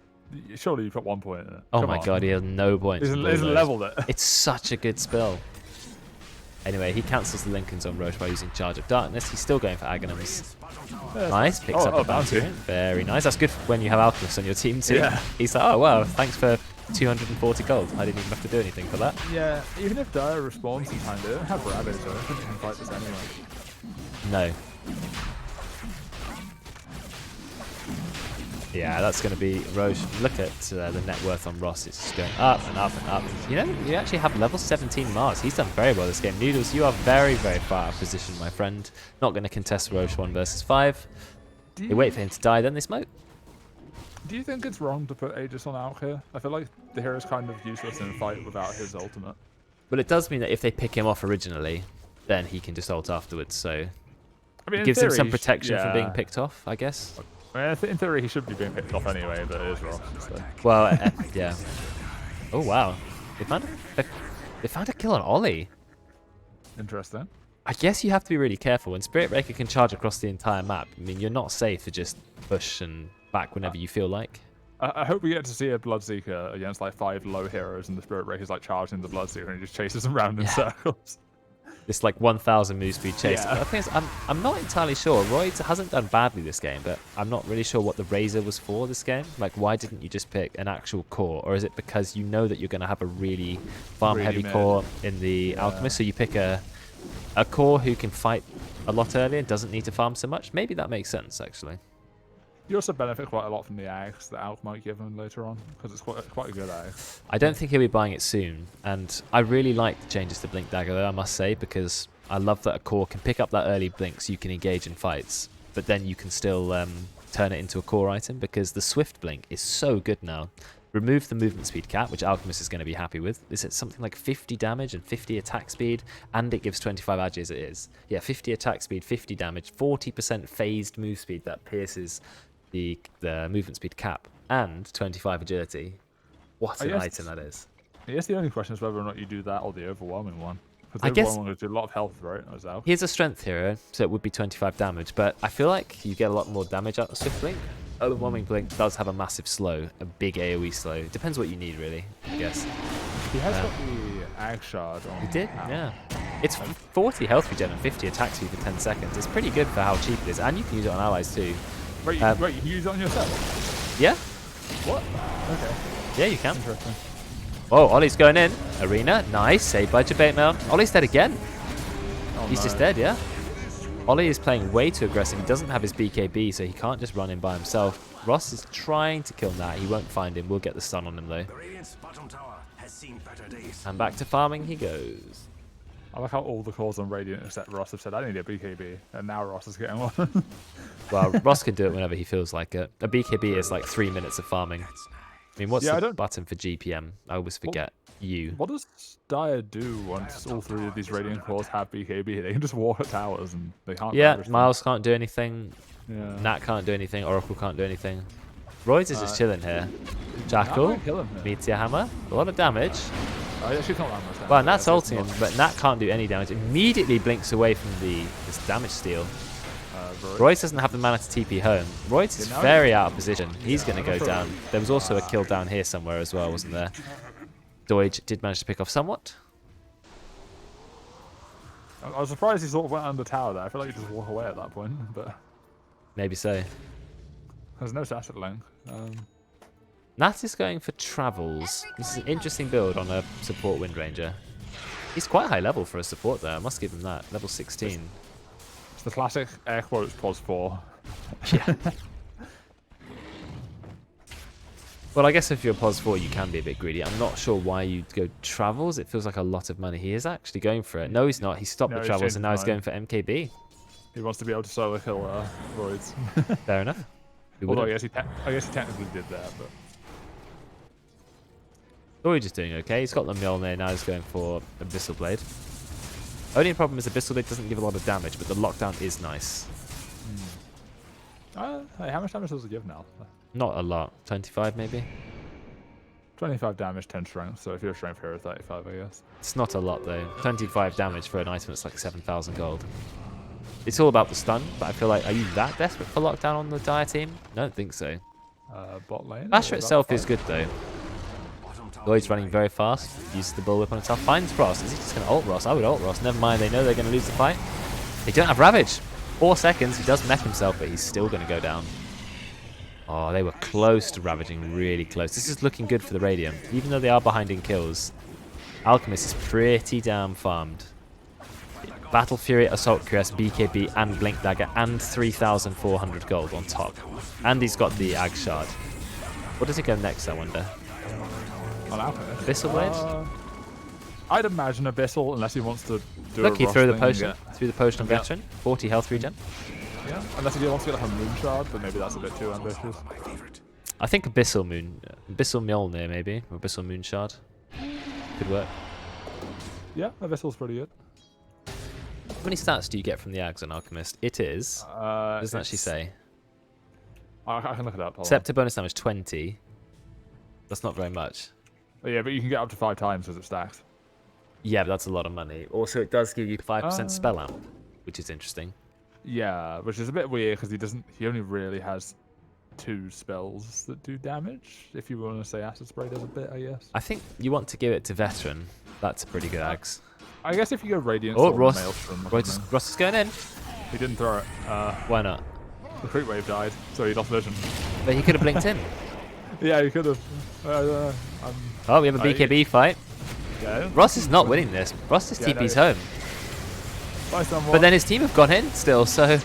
surely you've got 1 point in it. Oh my god, he has no points. He's leveled it. It's such a good spell. Anyway, he cancels the Lincolns on Roche by using Charge of Darkness. He's still going for Aghanims. Nice, picks up a bounty. Very nice. That's good when you have Alchemists on your team too. Yeah. He's like, oh wow, thanks for 240 gold. I didn't even have to do anything for that. Yeah, even if Dire respawns in time, they don't have Rabbit, so I think you can fight this anyway. No. Yeah, that's going to be Roche. Look at the net worth on Ross. It's just going up and up and up. You know, you actually have level 17 Mars. He's done very well this game. Noodles, you are very, very far out of position, my friend. Not going to contest Roche 1 versus 5. They wait for him to die, then they smoke. Do you think it's wrong to put Aegis on Alk here? I feel like the hero's kind of useless in a fight without his ultimate. Well, it does mean that if they pick him off originally, then he can just ult afterwards, so... I mean, it gives him some protection from being picked off, I guess. I mean, in theory, he should be being picked off anyway, but it is Ross. So. Well, yeah. Oh, wow. They found a kill on Ollie. Interesting. I guess you have to be really careful. When Spirit Breaker can charge across the entire map, I mean, you're not safe to just push and back whenever you feel like. I hope we get to see a Bloodseeker against like 5 low heroes, and the Spirit Breaker's like charging the Bloodseeker and he just chases them around in circles. This like 1,000 move speed chase. Yeah. The thing is, I'm not entirely sure. Royd hasn't done badly this game, but I'm not really sure what the Razor was for this game. Like, why didn't you just pick an actual core? Or is it because you know that you're going to have a really farm-heavy core in the Alchemist, so you pick a core who can fight a lot earlier and doesn't need to farm so much? Maybe that makes sense, actually. You also benefit quite a lot from the Axe that Alk might give him later on, because it's quite a good Axe. I don't think he'll be buying it soon, and I really like the changes to Blink Dagger, though, I must say, because I love that a core can pick up that early blink so you can engage in fights, but then you can still turn it into a core item, because the Swift Blink is so good now. Remove the movement speed cap, which Alchemist is going to be happy with. Is it something like 50 damage and 50 attack speed? And it gives 25 agi as it is. Yeah, 50 attack speed, 50 damage, 40% phased move speed that pierces the movement speed cap, and 25 agility. What an item that is. I guess the only question is whether or not you do that or the overwhelming one. Because the overwhelming one gives you a lot of health, right? He's a strength hero, so it would be 25 damage, but I feel like you get a lot more damage out of Swift Blink. Overwhelming Blink does have a massive slow, a big AoE slow. Depends what you need, really, I guess. He has got the Ag Shard on. He did, Al. yeah. It's 40 health regen and 50 attack speed for 10 seconds. It's pretty good for how cheap it is, and you can use it on allies too. Wait, you can use it on yourself? Yeah, What? Okay. yeah, you can. Interesting. Oh, Ollie's going in. Arena, nice. Saved by Debate Mail. Ollie's dead again. Oh, He's no. just dead, yeah. Ollie is playing way too aggressive. He doesn't have his BKB, so he can't just run in by himself. Ross is trying to kill Nat. He won't find him. We'll get the stun on him, though. The Radiant's bottom tower has seen better days. And back to farming he goes. I like how all the calls on Radiant except Ross have said, I need a BKB. And now Ross is getting one. Well, Ross can do it whenever he feels like it. A BKB is like 3 minutes of farming. I mean, what's the button for GPM? I always forget. U. What does Dire do once all three of these Radiant cores have BKB? They can just walk at towers and they can't do Yeah, everything. Miles can't do anything. Yeah. Nat can't do anything. Oracle can't do anything. Royds is just chilling here. Jackal, kill him here. Meteor Hammer, a lot of damage. Oh, actually, it's not that much damage. Well, Nat's Yeah, ulting him, it's but Nat can't do any damage. Immediately blinks away from this damage steal. not, Royce doesn't have the mana to TP home. Royce is Yeah, now very out of position. He's going to go sure. down. There was also a kill down here somewhere as well, wasn't there? Doige did manage to pick off somewhat. I was surprised he sort of went under tower there. I feel like he just walk away at that point, but Maybe so. there's no static link. Nat is going for travels. This is an interesting build on a support Wind Ranger. He's quite high level for a support there. I must give him that. Level 16. It's the classic air quotes pos 4. Yeah. Well, I guess if you're pos 4, you can be a bit greedy. I'm not sure why you'd go travels. It feels like a lot of money. He is actually going for it. No, he's not. He stopped No, the he's travels changed and now he's his going for MKB. He wants to be able to solo kill Roids. Fair enough. Who Although wouldn't? I guess he technically did that, but Doige is doing okay. He's got the Mjolnir, now he's going for Abyssal Blade. Only problem is Abyssal Blade doesn't give a lot of damage, but the lockdown is nice. hey, how much damage does it give now? Not a lot. 25 maybe? 25 damage, 10 strength. So if you're a strength hero, 35, I guess. It's not a lot though. 25 damage for an item that's like 7,000 gold. It's all about the stun, but I feel like, are you that desperate for lockdown on the Dire team? I don't think so. Bot lane. Basher itself is good though. Lloyd's running very fast, uses the bullwhip on himself, finds Ross. Is he just going to ult Ross? I would ult Ross. Never mind, they know they're going to lose the fight. They don't have Ravage. 4 seconds, he does mech himself, but he's still going to go down. Oh, they were close to ravaging, really close. This is looking good for the Radiant, even though they are behind in kills. Alchemist is pretty damn farmed. Battle Fury, Assault Cuirass, BKB, and Blink Dagger, and 3,400 gold on top. And he's got the Ag Shard. What does he go next, I wonder? On Alchemist. Abyssal Blade? I'd imagine Abyssal, unless he wants to do Look, a he Ross threw the thing and potion. Threw the potion on Yeah. Veteran. 40 health regen. Yeah, unless he wants to get like a Moon Shard, but maybe that's a bit too ambitious. I think Abyssal Mjolnir maybe, or Abyssal Moon Shard. Could work. Yeah, Abyssal's pretty good. How many stats do you get from the Ags on Alchemist? It is. Doesn't actually say. I can look it up. Hold on. Scepter bonus damage 20. That's not very much. Oh, yeah, but you can get up to 5 times as it stacks. Yeah, but that's a lot of money. Also, it does give you 5% spell out, which is interesting. Yeah, which is a bit weird because he only really has 2 spells that do damage. If you want to say Acid Spray does a bit, I guess. I think you want to give it to Veteran. That's a pretty good Ags. I guess if you go Radiant Oh, Sword, Ross. Maelstrom or Ross something. is going in. He didn't throw it. Why not? The creep wave died, so he lost vision. But he could have blinked in. Yeah, he could have. Oh, we have a BKB fight. Yeah. Ross is not winning this. Ross just Yeah, TP's no, home. Bye, someone. But then his team have gone in still, so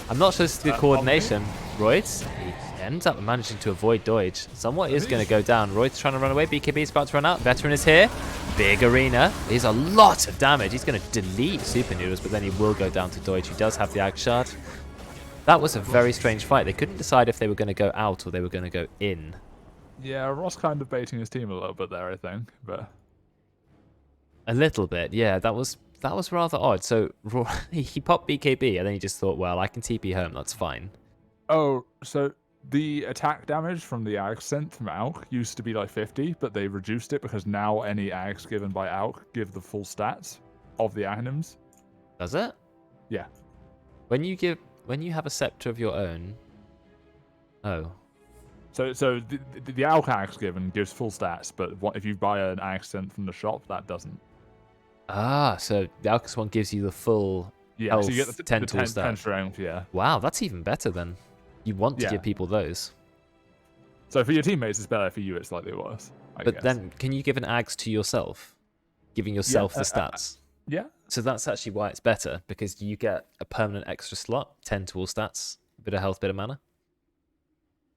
I'm not sure this is good on coordination. Royds, he ends up managing to avoid Doige. Somewhat is going to go down. Royds trying to run away. BKB is about to run out. Veteran is here. Big arena. There's a lot of damage. He's going to delete Super Noodles, but then he will go down to Doige, who does have the Ag Shard. That was a very strange fight. They couldn't decide if they were going to go out or they were going to go in. Yeah, Ross kind of baiting his team a little bit there, I think. But A little bit, yeah. That was rather odd. So he popped BKB and then he just thought, well, I can TP home. That's fine. oh, so the attack damage from the Ag sent from Alk used to be like 50, but they reduced it because now any Ags given by Alk give the full stats of the items. Does it? Yeah. When you have a scepter of your own, Oh. So the Alk axe gives full stats, but if you buy an axe sent from the shop, that doesn't. Ah, so the Alcus one gives you the full health, so you get the 10 10 tool stat. 10 strength, yeah. Wow, that's even better then. You want to Yeah. give people those. So for your teammates, it's better. For you, it's slightly worse. I But guess. then, can you give an axe to yourself? Giving yourself the stats. Yeah. So that's actually why it's better, because you get a permanent extra slot, 10 tool stats, a bit of health, bit of mana.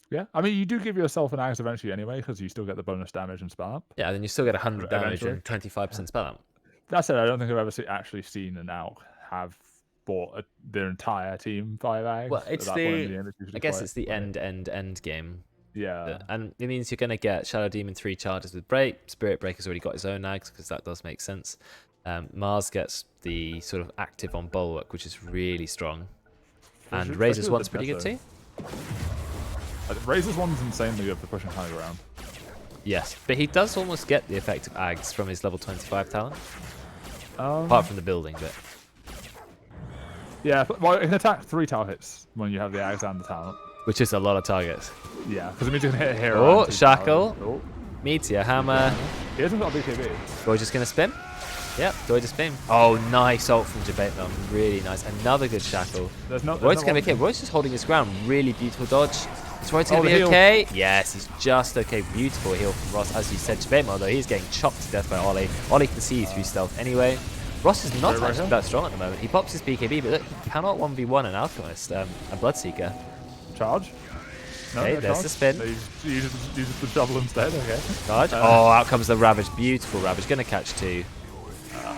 Yeah. I mean, you do give yourself an axe eventually anyway, because you still get the bonus damage and spell up. Yeah, then you still get 100 damage Eventually. and 25% spell out. That said, I don't think I've ever actually seen an Alk have bought their entire team 5 axe. Well, it's At that point in the game, it's usually I guess quite- it's the end game. Yeah. And it means you're going to get Shadow Demon 3 charges with Break. Spirit Breaker's already got his own axe, because that does make sense. Mars gets the sort of active on Bulwark, which is really strong. And Razor's one's pretty good too. Razor's one's insanely good for pushing high ground. Yes, but he does almost get the effect of Ags from his level 25 talent. Apart from the building bit. Yeah, well, it can attack 3 tower hits when you have the axe and the talent. Which is a lot of targets. Yeah, because it means you can hit a hero. Oh, and 2 Shackle. towers. Oh. Meteor Hammer. He hasn't got a BKB. Gorgeous gonna spin. Yep, Gorgeous spin. Oh, nice ult from Debate Mel. Really nice. Another good Shackle. Roy's gonna be okay. Roy's just holding his ground. Really beautiful dodge. Is Roy's gonna be okay? Yes, he's just okay. Beautiful heal from Ross. As you said, Debate Mel, though, he's getting chopped to death by Ollie. Ollie can see you through stealth anyway. Ross is not actually that strong at the moment. He pops his BKB, but look, he cannot 1v1 an Alchemist, a Bloodseeker. Charge. No, Okay, no there's charge. the spin. So he uses the double instead, okay. Charge. Oh, out comes the Ravage. Beautiful Ravage. Gonna catch 2.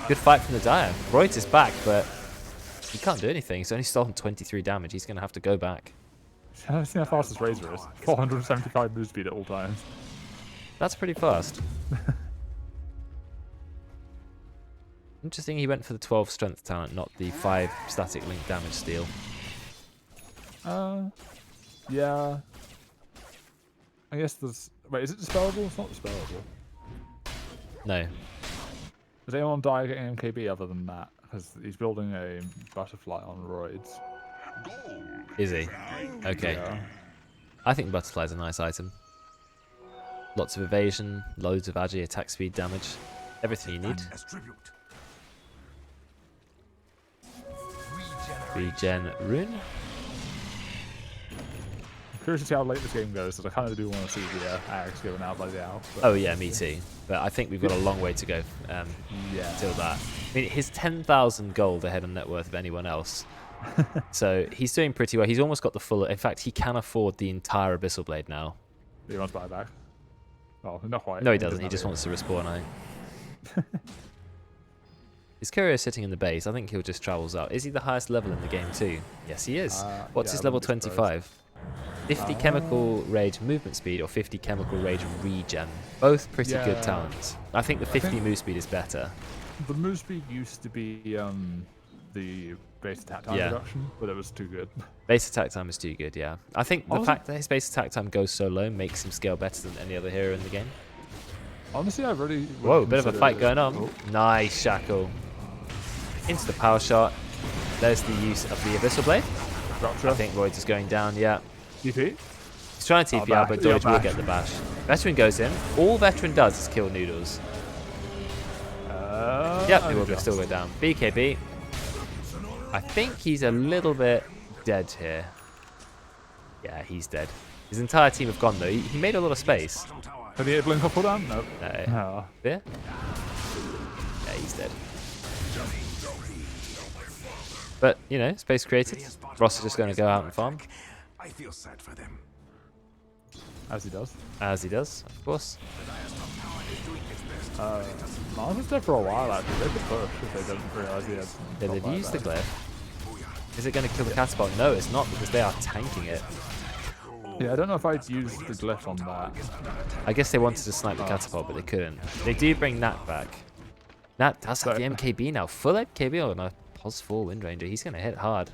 Good fight from the Dire. Reut is back, but he can't do anything. He's only stolen 23 damage. He's gonna have to go back. I've seen how fast this Razor is. 475 move speed at all times. That's pretty fast. Interesting he went for the 12 strength talent, not the 5 static link damage steal. Yeah. I guess there's... Wait, is it dispellable? It's not dispellable. No. Does anyone die getting MKB other than that? Because he's building a butterfly on roids. Is he? Okay. Yeah. I think Butterfly's a nice item. Lots of evasion, loads of agi, attack speed, damage. Everything you need. As tribute. Regen rune. I'm curious to see how late this game goes, because I kind of do want to see the axe given out by the owl. Oh yeah, me too. But I think we've got a long way to go Yeah. till that. I mean, he's 10,000 gold ahead on net worth of anyone else. So he's doing pretty well. He's almost got the full... In fact, he can afford the entire Abyssal Blade now. He wants to buy it back. Well, not quite. No, he doesn't. He just wants to respawn, I think. His courier sitting in the base. I think he'll just travels out. Is he the highest level in the game too? Yes, he is. What's yeah, his I level wouldn't be 25? 50 chemical rage movement speed or 50 chemical rage regen. Both pretty good talents. I think the 50 move speed is better. The move speed used to be the base attack time reduction, but it was too good. Base attack time is too good, yeah. I think the fact that his base attack time goes so low makes him scale better than any other hero in the game. Honestly, I really... Whoa, bit of a fight going on. Oh. Nice Shackle. Into the power shot. There's the use of the Abyssal Blade. Structure. I think Royds is going down, yeah. TP? He's trying to TP out, but Dodge will get the bash. Veteran goes in. All Veteran does is kill Noodles. Yep, he will still go down. BKB. I think he's a little bit dead here. Yeah, he's dead. His entire team have gone, though. He made a lot of space. Did he hit blink or pull down? Nope. No. Yeah? Yeah, he's dead. But, you know, space created. Ross is just going to go out and farm. I feel sad for them. As he does. As he does, of course. Mars was there for a while, actually. They could push if they didn't realise he had... Yeah, they've used the glyph. Is it going to kill the catapult? No, it's not, because they are tanking it. Yeah, I don't know if I'd use the glyph on that. I guess they wanted to snipe the catapult, but they couldn't. They do bring Nat back. Nat does have the MKB now. Full MKB on a +4 Wind Ranger. He's going to hit hard.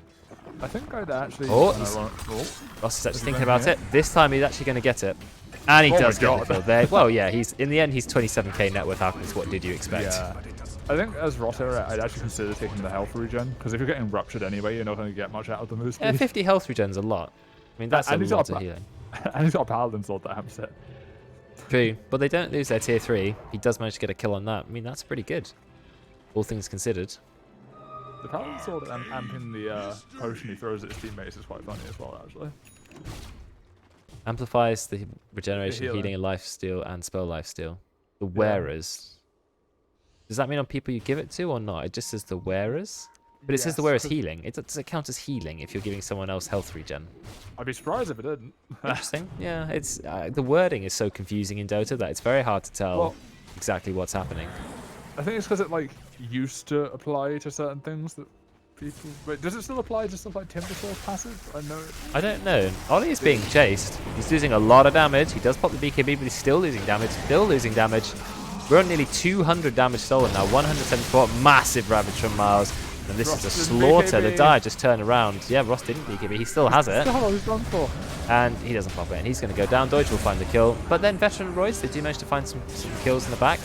I think I'd actually... Ross is actually thinking about it. This time he's actually going to get it. And he does get the kill there. Well, yeah, in the end, he's 27k net worth Alchemist. What did you expect? Yeah. I think as Ross here, I'd actually consider taking the health regen, because if you're getting ruptured anyway, you're not going to get much out of the move speed. Yeah, 50 health regen's a lot. I mean, that's a lot of healing. And he's got a Paladin sword that Amp set. True, but they don't lose their tier 3. He does manage to get a kill on that. I mean, that's pretty good, all things considered. The Paladin sword amping the potion he throws at his teammates is quite funny as well, actually. Amplifies the regeneration, healing. healing, and lifesteal, and spell lifesteal. The wearers. Does that mean on people you give it to or not? It just says the wearers? But it says the wearers healing. Does it count as healing if you're giving someone else health regen? I'd be surprised if it didn't. Interesting. Yeah, it's the wording is so confusing in Dota that it's very hard to tell exactly what's happening. I think it's because it like used to apply to certain things that people. Wait, does it still apply to stuff like Timber Source passive? I know it. I don't know. Ollie is being chased. He's losing a lot of damage. He does pop the BKB, but he's still losing damage. Still losing damage. We're on nearly 200 damage stolen now. 174. Massive ravage from Miles. And this is a slaughter. The Dire just turned around. Yeah, Ross didn't BKB. He still has it. He's done for. And he doesn't pop it. And he's going to go down. Deutsch will find the kill. But then Veteran Royce, they do manage to find some kills in the back.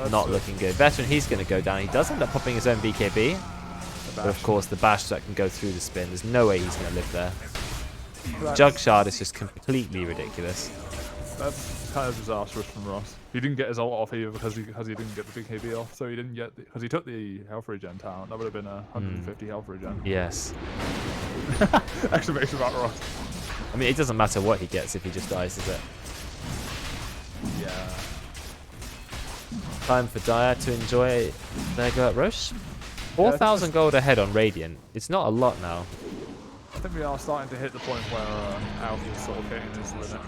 Not looking good. Veteran, he's going to go down. He does end up popping his own BKB. But of course, the bash that can go through the spin. There's no way he's going to live there. Jug Shard is just completely ridiculous. That's kind of disastrous from Ross. He didn't get his ult off either because he didn't get the BKB off. So he didn't get because he took the health regen talent. That would have been a 150 health regen. Yes. Exclamation mark Ross. I mean, it doesn't matter what he gets if he just dies, is it? Yeah. Time for Dire to enjoy their go at Roche. 4,000 gold ahead on Radiant. It's not a lot now. I think we are starting to hit the point where Alfie is sort of getting his limit.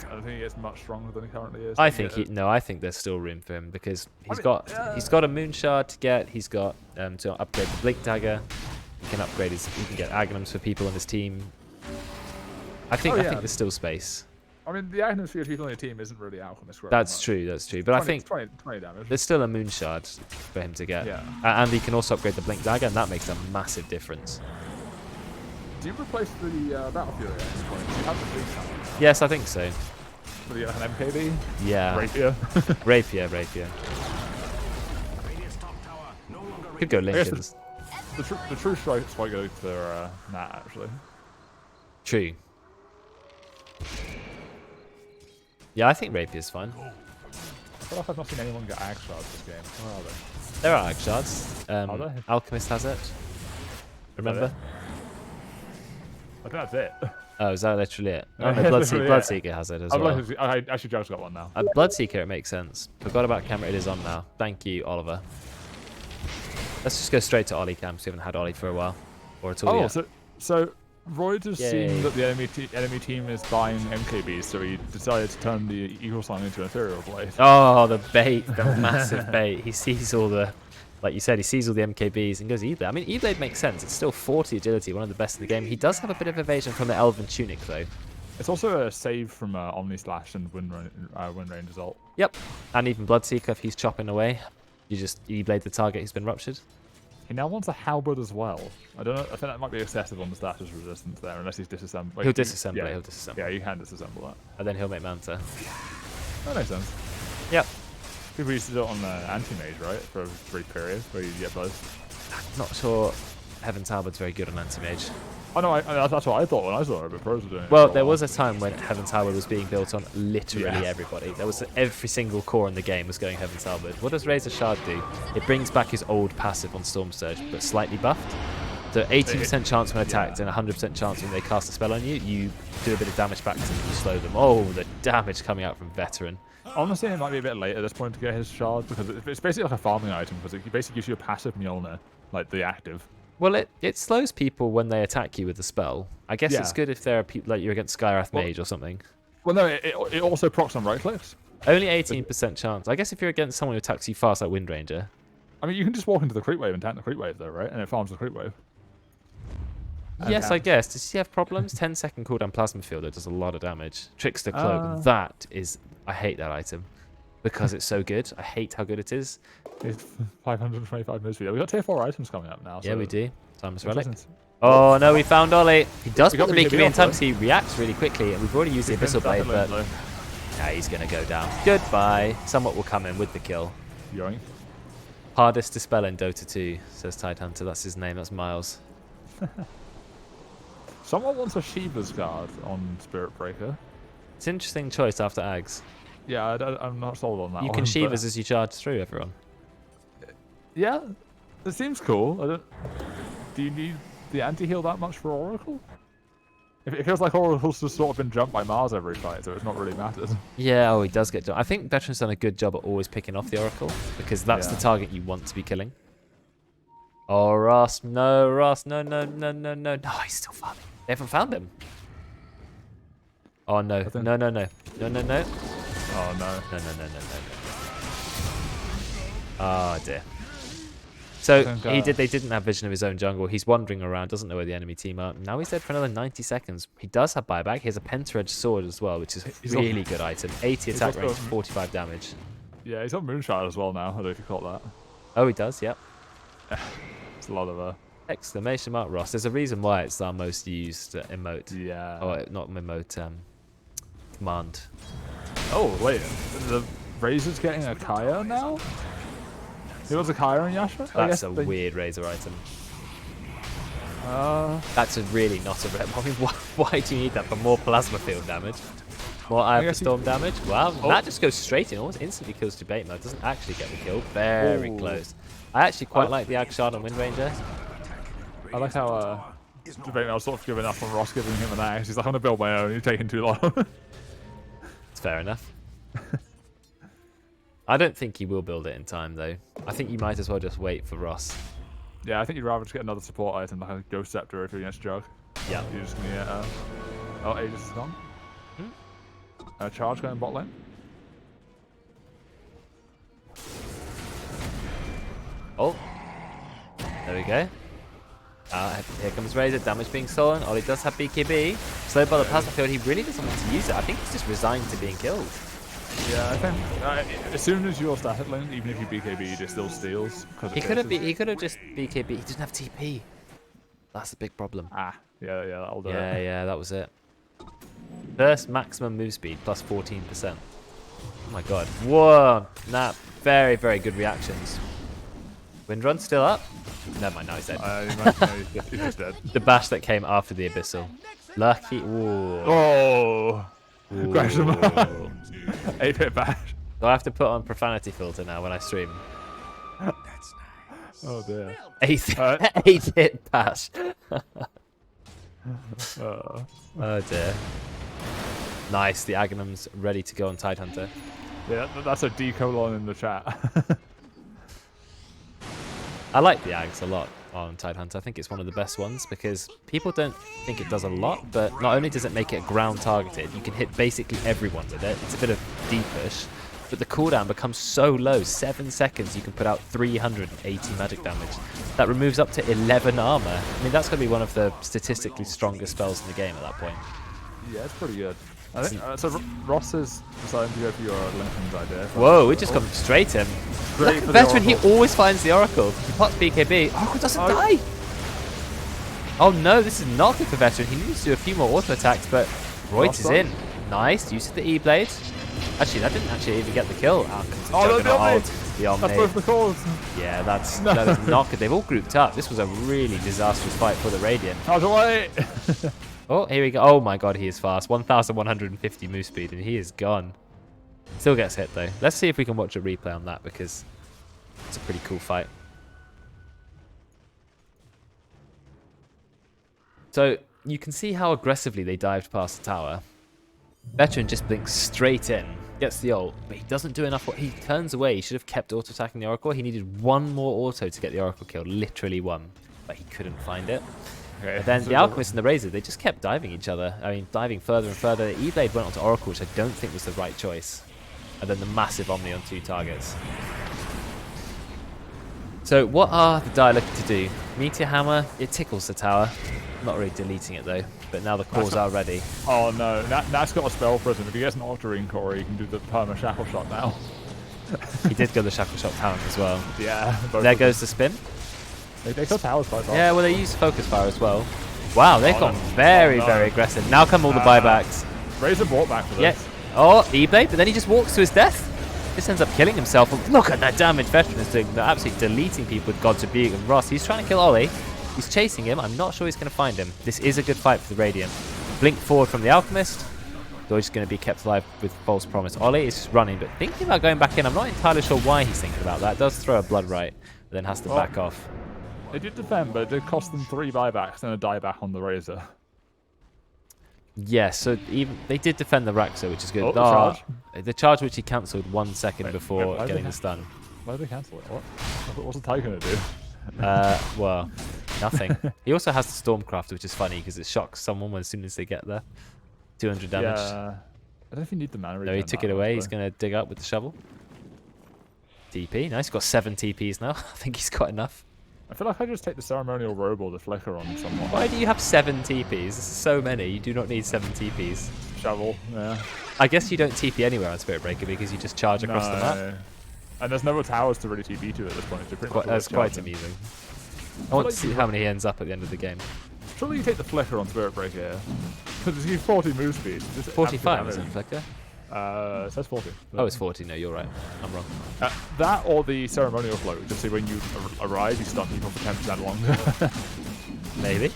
I don't think he gets much stronger than he currently is. I think there's still room for him because he's got a Moon Shard to get. He's got to upgrade the Blink Dagger. He can upgrade he can get Agnums for people on his team. I think there's still space. I mean, the Agnums for people on your team isn't really Alchemist. That's true. But 20, I think 20 damage. there's still a Moon Shard for him to get. Yeah. And he can also upgrade the Blink Dagger, and that makes a massive difference. Do you replace the Battle Fury at this point? Do you have the Blink Dagger? Yes, I think so. For the an MKB? Yeah. Rapier? Rapier. Could go Lincolns. The True Strike's quite good for Nat, actually. True. Yeah, I think Rapier's fine. I feel like I've not seen anyone get Ag Shards this game. Where are they? There are Ag Shards. Are there? Alchemist has it. Remember? I think that's it. Oh, is that literally it? Oh, no, Literally, Bloodseeker has it as well. Actually, Joe's got one now. Bloodseeker, it makes sense. Forgot about camera, it is on now. Thank you, Oliver. Let's just go straight to Ollie cam, because we haven't had Ollie for a while. Or at all yet. So Royd has seen that the enemy team is buying MKBs, so he decided to turn the Eagle Song into an Ethereal Blade. Oh, the bait, the massive bait. He sees all the, like you said, he sees all the MKBs and goes E-Blade. I mean, E-Blade makes sense. It's still 40 agility, one of the best in the game. He does have a bit of evasion from the Elven Tunic, though. It's also a save from Omni Slash and Wind Ranger's ult. Yep, and even Bloodseeker, if he's chopping away, you just E-Blade the target who's been ruptured. He now wants a Halberd as well. I don't know. I think that might be excessive on the status resistance there, unless he's disassembled. He'll disassemble it. He'll disassemble. Yeah, you can disassemble that. And then he'll make Manta. That makes sense. Yep. People used to do it on Anti-Mage, right? For a brief period where you get both. Not sure Heaven's Halberd's very good on Anti-Mage. Oh no, that's what I thought when I saw it, but pros were doing it. Well, there was a time when Heaven's Halberd was being built on literally everybody. There was every single core in the game was going Heaven's Halberd. What does Razor Shard do? It brings back his old passive on Storm Surge, but slightly buffed. So 80% chance when attacked and 100% chance when they cast a spell on you, you do a bit of damage back to them and you slow them. Oh, the damage coming out from Veteran. Honestly, it might be a bit late at this point to get his shard, because it's basically like a farming item, because it basically gives you a passive Mjolnir, like the active. Well, it slows people when they attack you with the spell. I guess it's good if there are people like you're against Skywrath Mage or something. Well, no, it also procs on right clicks. Only 18% chance. I guess if you're against someone who attacks you fast like Wind Ranger. I mean, you can just walk into the creep wave and tank the creep wave though, right? And it farms the creep wave. Yes, I guess. Does he have problems? 10-second cooldown Plasma Fielder does a lot of damage. Trickster Cloak, that is... I hate that item. Because it's so good. I hate how good it is. It's 525 moves. We've got tier 4 items coming up now. Yeah, so we do. Timeless Relic. Oh no, we found Ollie. He does put the BKB in time because he reacts really quickly. And we've already used the Abyssal Blade, but yeah, he's going to go down. Goodbye. Somewhat will come in with the kill. Yoink. Hardest to spell in Dota 2, says Tidehunter. That's his name. That's Miles. Someone wants a Shiva's guard on Spirit Breaker. It's an interesting choice after Ags. Yeah, I'm not sold on that You one. can but- Shivas as you charge through everyone. Yeah, it seems cool. Do you need the anti-heal that much for Oracle? It feels like Oracle's just sort of been jumped by Mars every fight, so it's not really mattered. Yeah, oh, he does get done. I think Veteran's done a good job at always picking off the Oracle, because that's the target you want to be killing. Oh, Ross, no, no, no, no, no, no. No, he's still farming. They haven't found him. Oh, no, no, no, no. No, no, no. Oh, no. No, no, no, no, no. Oh, dear. So they didn't have vision of his own jungle. He's wandering around, doesn't know where the enemy team are. Now he's dead for another 90 seconds. He does have buyback. He has a penta-edged sword as well, which is a really good item. 80 attack range, 45 damage. Yeah, he's on Moonshine as well now. I don't know if you caught that. Oh, he does, yep. It's a lot of Exclamation mark Ross. There's a reason why it's our most used emote. Yeah. Oh, not emote, command. Oh, wait. The Razor's getting a Kaya now? He was a Kaya in Yasha? That's a weird Razor item. That's really not a rep. I mean, why do you need that for more plasma field damage? More Eye of the Storm damage? Wow, that just goes straight in. Almost instantly kills Debate Mode. Doesn't actually get the kill. Very close. I actually quite like the Ag Shard on Wind Ranger. I like how Debate Mode sort of giving up on Ross giving him an axe. He's like, I'm going to build my own. You're taking too long. It's fair enough. I don't think he will build it in time, though. I think you might as well just wait for Ross. Yeah, I think you'd rather just get another support item like a Ghost Scepter if you're against Jug. Yeah. You just need oh, Aegis is gone. Charge going bot lane. Oh. There we go. Here comes Razor. Damage being stolen. Ollie does have BKB. Slowed by the plasma field. He really doesn't want to use it. I think he's just resigned to being killed. Yeah, I think as soon as you're static lane, even if you BKB, he just still steals. He could have just BKB. He doesn't have TP. That's the big problem. Yeah, that'll do it. Yeah, that was it. First maximum move speed plus 14%. Oh my god. Whoa. Nah, very, very good reactions. Windrun still up? Never mind, now he's dead. He's just dead. The bash that came after the Abyssal. Lucky. Ooh. Oh. Ooh. Crash him up. 8-hit bash. Do I have to put on profanity filter now when I stream? That's nice. Oh dear. 8-hit bash. Oh dear. Nice, the Aghanim's ready to go on Tidehunter. Yeah, that's a D colon in the chat. I like the Ags a lot on Tidehunter. I think it's one of the best ones because people don't think it does a lot, but not only does it make it ground targeted, you can hit basically everyone with it. It's a bit of D-push, but the cooldown becomes so low. 7 seconds, you can put out 380 magic damage. That removes up to 11 armor. I mean, that's going to be one of the statistically strongest spells in the game at that point. Yeah, it's pretty good. I think so. Ross is deciding to go for your Lincoln's idea. Whoa, we just come straight in. Look at Veteran, he always finds the Oracle. He pots BKB. Oracle doesn't die. Oh no, this is not good for Veteran. He needs to do a few more auto attacks, but Reut is in. Nice, use of the E-Blade. Actually, that didn't actually even get the kill. That's both the calls. Yeah, that is not good. They've all grouped up. This was a really disastrous fight for the Radiant. How's away? Oh, here we go. Oh my god, he is fast. 1,150 move speed, and he is gone. Still gets hit, though. Let's see if we can watch a replay on that, because it's a pretty cool fight. So, you can see how aggressively they dived past the tower. Veteran just blinks straight in, gets the ult, but he doesn't do enough. He turns away. He should have kept auto-attacking the Oracle. He needed one more auto to get the Oracle killed, literally one, but he couldn't find it. Okay. But then the Alchemist and the Razor, they just kept diving each other. I mean, diving further and further. The E-Blade went onto Oracle, which I don't think was the right choice. And then the massive Omni on 2 targets. So what are the Dire looking to do? Meteor Hammer, it tickles the tower. Not really deleting it though, but now the cores are ready. Oh no, Nat's got a spell prison. If he gets an Octarine core, he can do the perma shackle shot now. He did go the shackle shot talent as well. Yeah. There goes the spin. They got towers quite fast. Yeah, well they used focus fire as well. Wow, they've gone very, very aggressive. Now come all the buybacks. Razor brought back for this. Yeah. Oh, E-Blade, but then he just walks to his death. This ends up killing himself. Look at that damage Veteran is doing. They're absolutely deleting people with God's Rebuke. And Ross, he's trying to kill Ollie. He's chasing him. I'm not sure he's going to find him. This is a good fight for the Radiant. Blink forward from the Alchemist. Dodge is going to be kept alive with False Promise. Ollie is just running, but thinking about going back in. I'm not entirely sure why he's thinking about that. Does throw a Blood Right, but then has to back off. They did defend, but it did cost them 3 buybacks and a dieback on the Razor. Yeah, so even they did defend the Raxo, which is good. Oh, the charge? The charge which he cancelled 1 second before getting the stun. Why did they cancel it? What's the Tiger going to do? Well, nothing. He also has the Stormcraft, which is funny because it shocks someone as soon as they get there. 200 damage. Yeah. I don't know if you need the mana. No, he took it away. He's going to dig up with the shovel. TP. Nice. He's got 7 TPs now. I think he's got enough. I feel like I just take the ceremonial robe or the flicker on someone. Why do you have 7 TPs? This is so many. You do not need 7 TPs. Shovel, yeah. I guess you don't TP anywhere on Spirit Breaker because you just charge across the map. And there's no towers to really TP to at this point. That's quite amusing. I want to see how many he ends up at the end of the game. Surely you take the flicker on Spirit Breaker here. Because it's 40 move speed. 45 isn't flicker? It says 40. Oh, it's 40. No, you're right. I'm wrong. That or the ceremonial float. Just see when you arrive, you stun people for 10% longer. Maybe.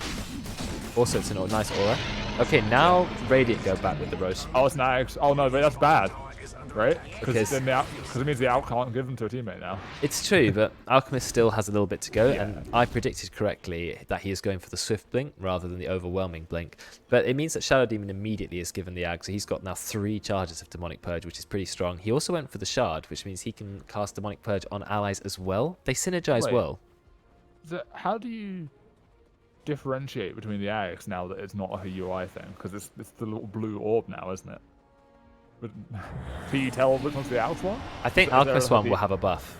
Also, it's a nice aura. Okay, now Radiant go back with the roast. Oh, it's Nags. Oh no, but that's bad. Right? Because it means the Alch can't give them to a teammate now. It's true, but Alchemist still has a little bit to go, and I predicted correctly that he is going for the Swift Blink rather than the Overwhelming Blink. But it means that Shadow Demon immediately is given the Ag, so he's got now 3 charges of Demonic Purge, which is pretty strong. He also went for the Shard, which means he can cast Demonic Purge on allies as well. They synergize well. How do you differentiate between the Ags now that it's not like a UI thing? Because it's the little blue orb now, isn't it? But can you tell which one's the Alch one? I think Alchemist one will have a buff.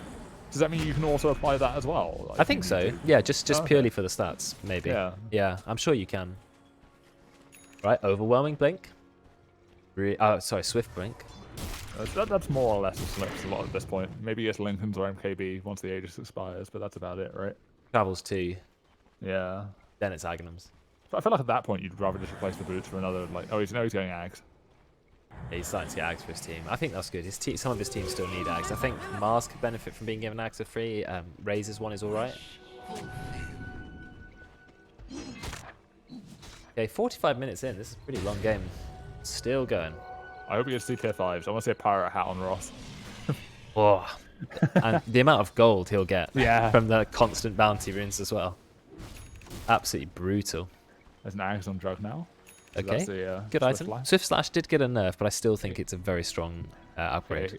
Does that mean you can also apply that as well? Like, I think so. Yeah, just purely for the stats, maybe. Yeah, I'm sure you can. Right, Overwhelming Blink. Sorry, Swift Blink. That's more or less a slot at this point. Maybe it's Lincoln's or MKB once the Aegis expires, but that's about it, right? Travels 2. Yeah. Then it's Aghanim's. I feel like at that point you'd rather just replace the boots for another, like, he's going Ags. Yeah, he's starting to get Ags for his team. I think that's good. Some of his teams still need Ags. I think Mars could benefit from being given Ags for free. Razor's one is alright. Okay, 45 minutes in. This is a pretty long game. Still going. I hope he gets 2 tier 5s. I want to see a pirate hat on Ross. Oh, and the amount of gold he'll get Yeah. from the constant bounty runes as well. Absolutely brutal. There's an Ags on drug now. So Okay, good Swift item. Slash. Swift Slash did get a nerf, but I still think it's a very strong upgrade.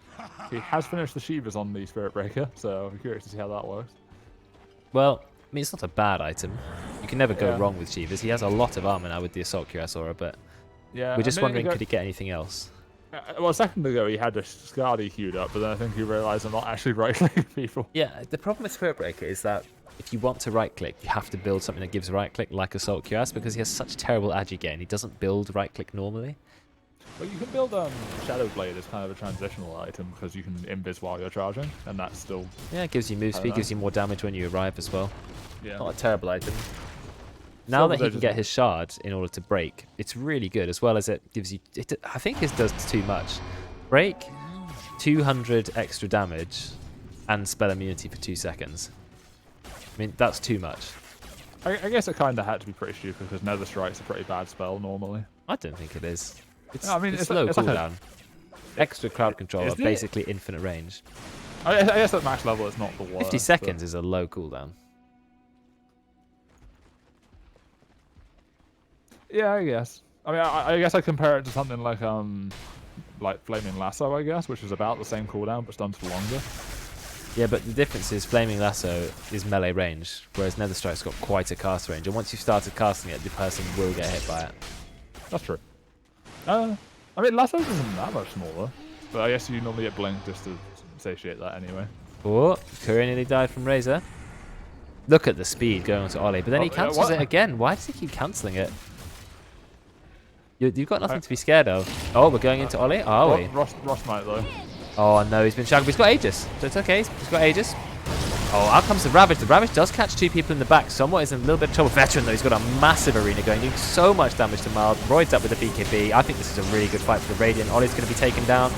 He has finished the Shivas on the Spirit Breaker, so I'm curious to see how that works. Well, I mean, it's not a bad item. You can never go wrong with Shivas. He has a lot of armor now with the Assault Cuirass aura, but we're just wondering, could he get anything else? Well, a second ago he had a Skadi queued up, but then I think he realised I'm not actually right-clicking people. Yeah, the problem with Spirit Breaker is that if you want to right-click, you have to build something that gives right-click like Assault Cuirass because he has such terrible agi gain. He doesn't build right-click normally. Well, you can build Shadow Blade as kind of a transitional item because you can invis while you're charging, and that's still... Yeah, it gives you move speed, gives you more damage when you arrive as well. Yeah. Not a terrible item. Now that he can get his shard in order to break, it's really good, as well as it gives you... I think it does too much. Break, 200 extra damage, and spell immunity for 2 seconds. I mean, that's too much. I guess it kind of had to be pretty stupid because Nether Strike's a pretty bad spell normally. I don't think it is. It's, I mean, it's low like cooldown. Extra crowd control at basically infinite range. I guess at max level it's not the worst. 50 seconds is a low cooldown. Yeah, I guess. I mean, I guess I compare it to something like Flaming Lasso, I guess, which is about the same cooldown but stuns for longer. Yeah, but the difference is Flaming Lasso is melee range, whereas Nether Strike's got quite a cast range, and once you've started casting it, the person will get hit by it. That's true. I mean, Lasso isn't that much smaller, but I guess you normally get Blink just to satiate that anyway. Oh, Courier nearly died from Razor. Look at the speed going on to Ollie, but then he cancels it again. Why does he keep cancelling it? You've got nothing to be scared of. Oh, we're going into Ollie? Are we? Ross might, though. Oh, no, he's been shagged, but he's got Aegis, so it's okay. He's got Aegis. Oh, out comes the Ravage. The Ravage does catch 2 people in the back. Somewhat is in a little bit of trouble. Veteran, though, he's got a massive arena going, doing so much damage to Mild. Royd's up with the BKB. I think this is a really good fight for the Radiant. Ollie's going to be taken down.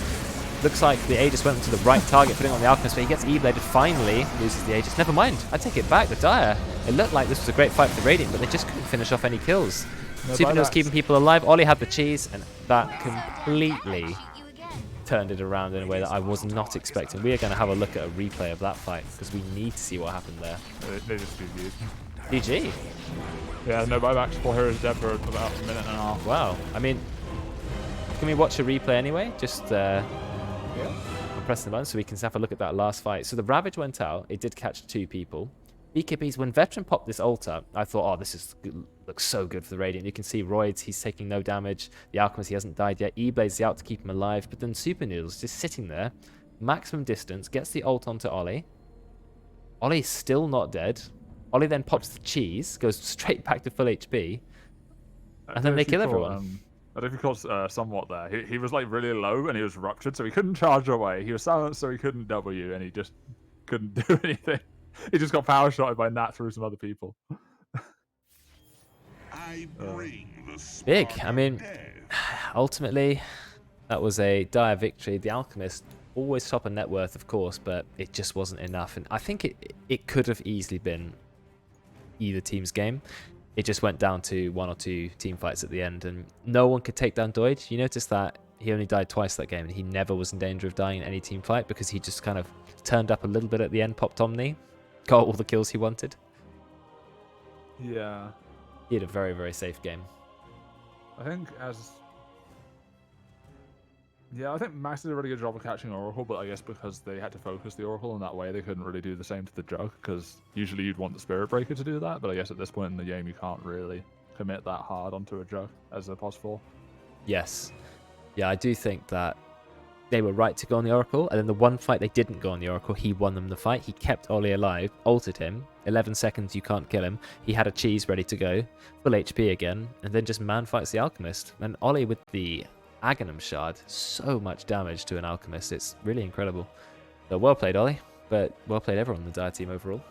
Looks like the Aegis went to the right target, putting on the Alchemist, but he gets E-Bladed, finally loses the Aegis. Never mind, I take it back, the Dire. It looked like this was a great fight for Radiant, but they just couldn't finish off any kills. No Super was buybacks. keeping people alive. Ollie had the cheese, and that completely turned it around in a way that I was not expecting. We are going to have a look at a replay of that fight because we need to see what happened there. They just GG'd. GG. Yeah, no buybacks. 4 heroes dead for about a minute and a half. Wow. I mean, can we watch a replay anyway? Just I'm pressing the button so we can have a look at that last fight. So the Ravage went out. It did catch 2 people. BKBs, when Veteran popped this ult up, I thought, oh, this is looks so good for the Radiant. You can see Roids, he's taking no damage. The Alchemist, he hasn't died yet. E-Blade's out to keep him alive. But then Super Noodle's just sitting there. Maximum distance, gets the ult onto Ollie. Ollie's still not dead. Ollie then pops the cheese, goes straight back to full HP. And then they kill everyone. I don't know if you caught somewhat there. He was like really low and he was ruptured, so he couldn't charge away. He was silenced, so he couldn't W, and he just couldn't do anything. He just got power shotted by Nat through some other people. Big. I mean, ultimately, that was a dire victory. The Alchemist, always top of net worth, of course, but it just wasn't enough. And I think it could have easily been either team's game. It just went down to 1 or 2 team fights at the end, and no one could take down Doid. You notice that he only died twice that game, and he never was in danger of dying in any team fight because he just kind of turned up a little bit at the end, popped Omni, got all the kills he wanted. Yeah. He had a very, very safe game. I think Max did a really good job of catching Oracle, but I guess because they had to focus the Oracle in that way, they couldn't really do the same to the Jug, because usually you'd want the Spirit Breaker to do that, but I guess at this point in the game you can't really commit that hard onto a Jug as a +4. Yes. Yeah, I do think that they were right to go on the Oracle, and then the one fight they didn't go on the Oracle, he won them the fight. He kept Ollie alive, ulted him, 11 seconds, you can't kill him. He had a cheese ready to go, full HP again, and then just man fights the Alchemist. And Ollie with the Aghanim Shard, so much damage to an Alchemist, it's really incredible. So well played, Ollie, but well played everyone on the Dire team overall.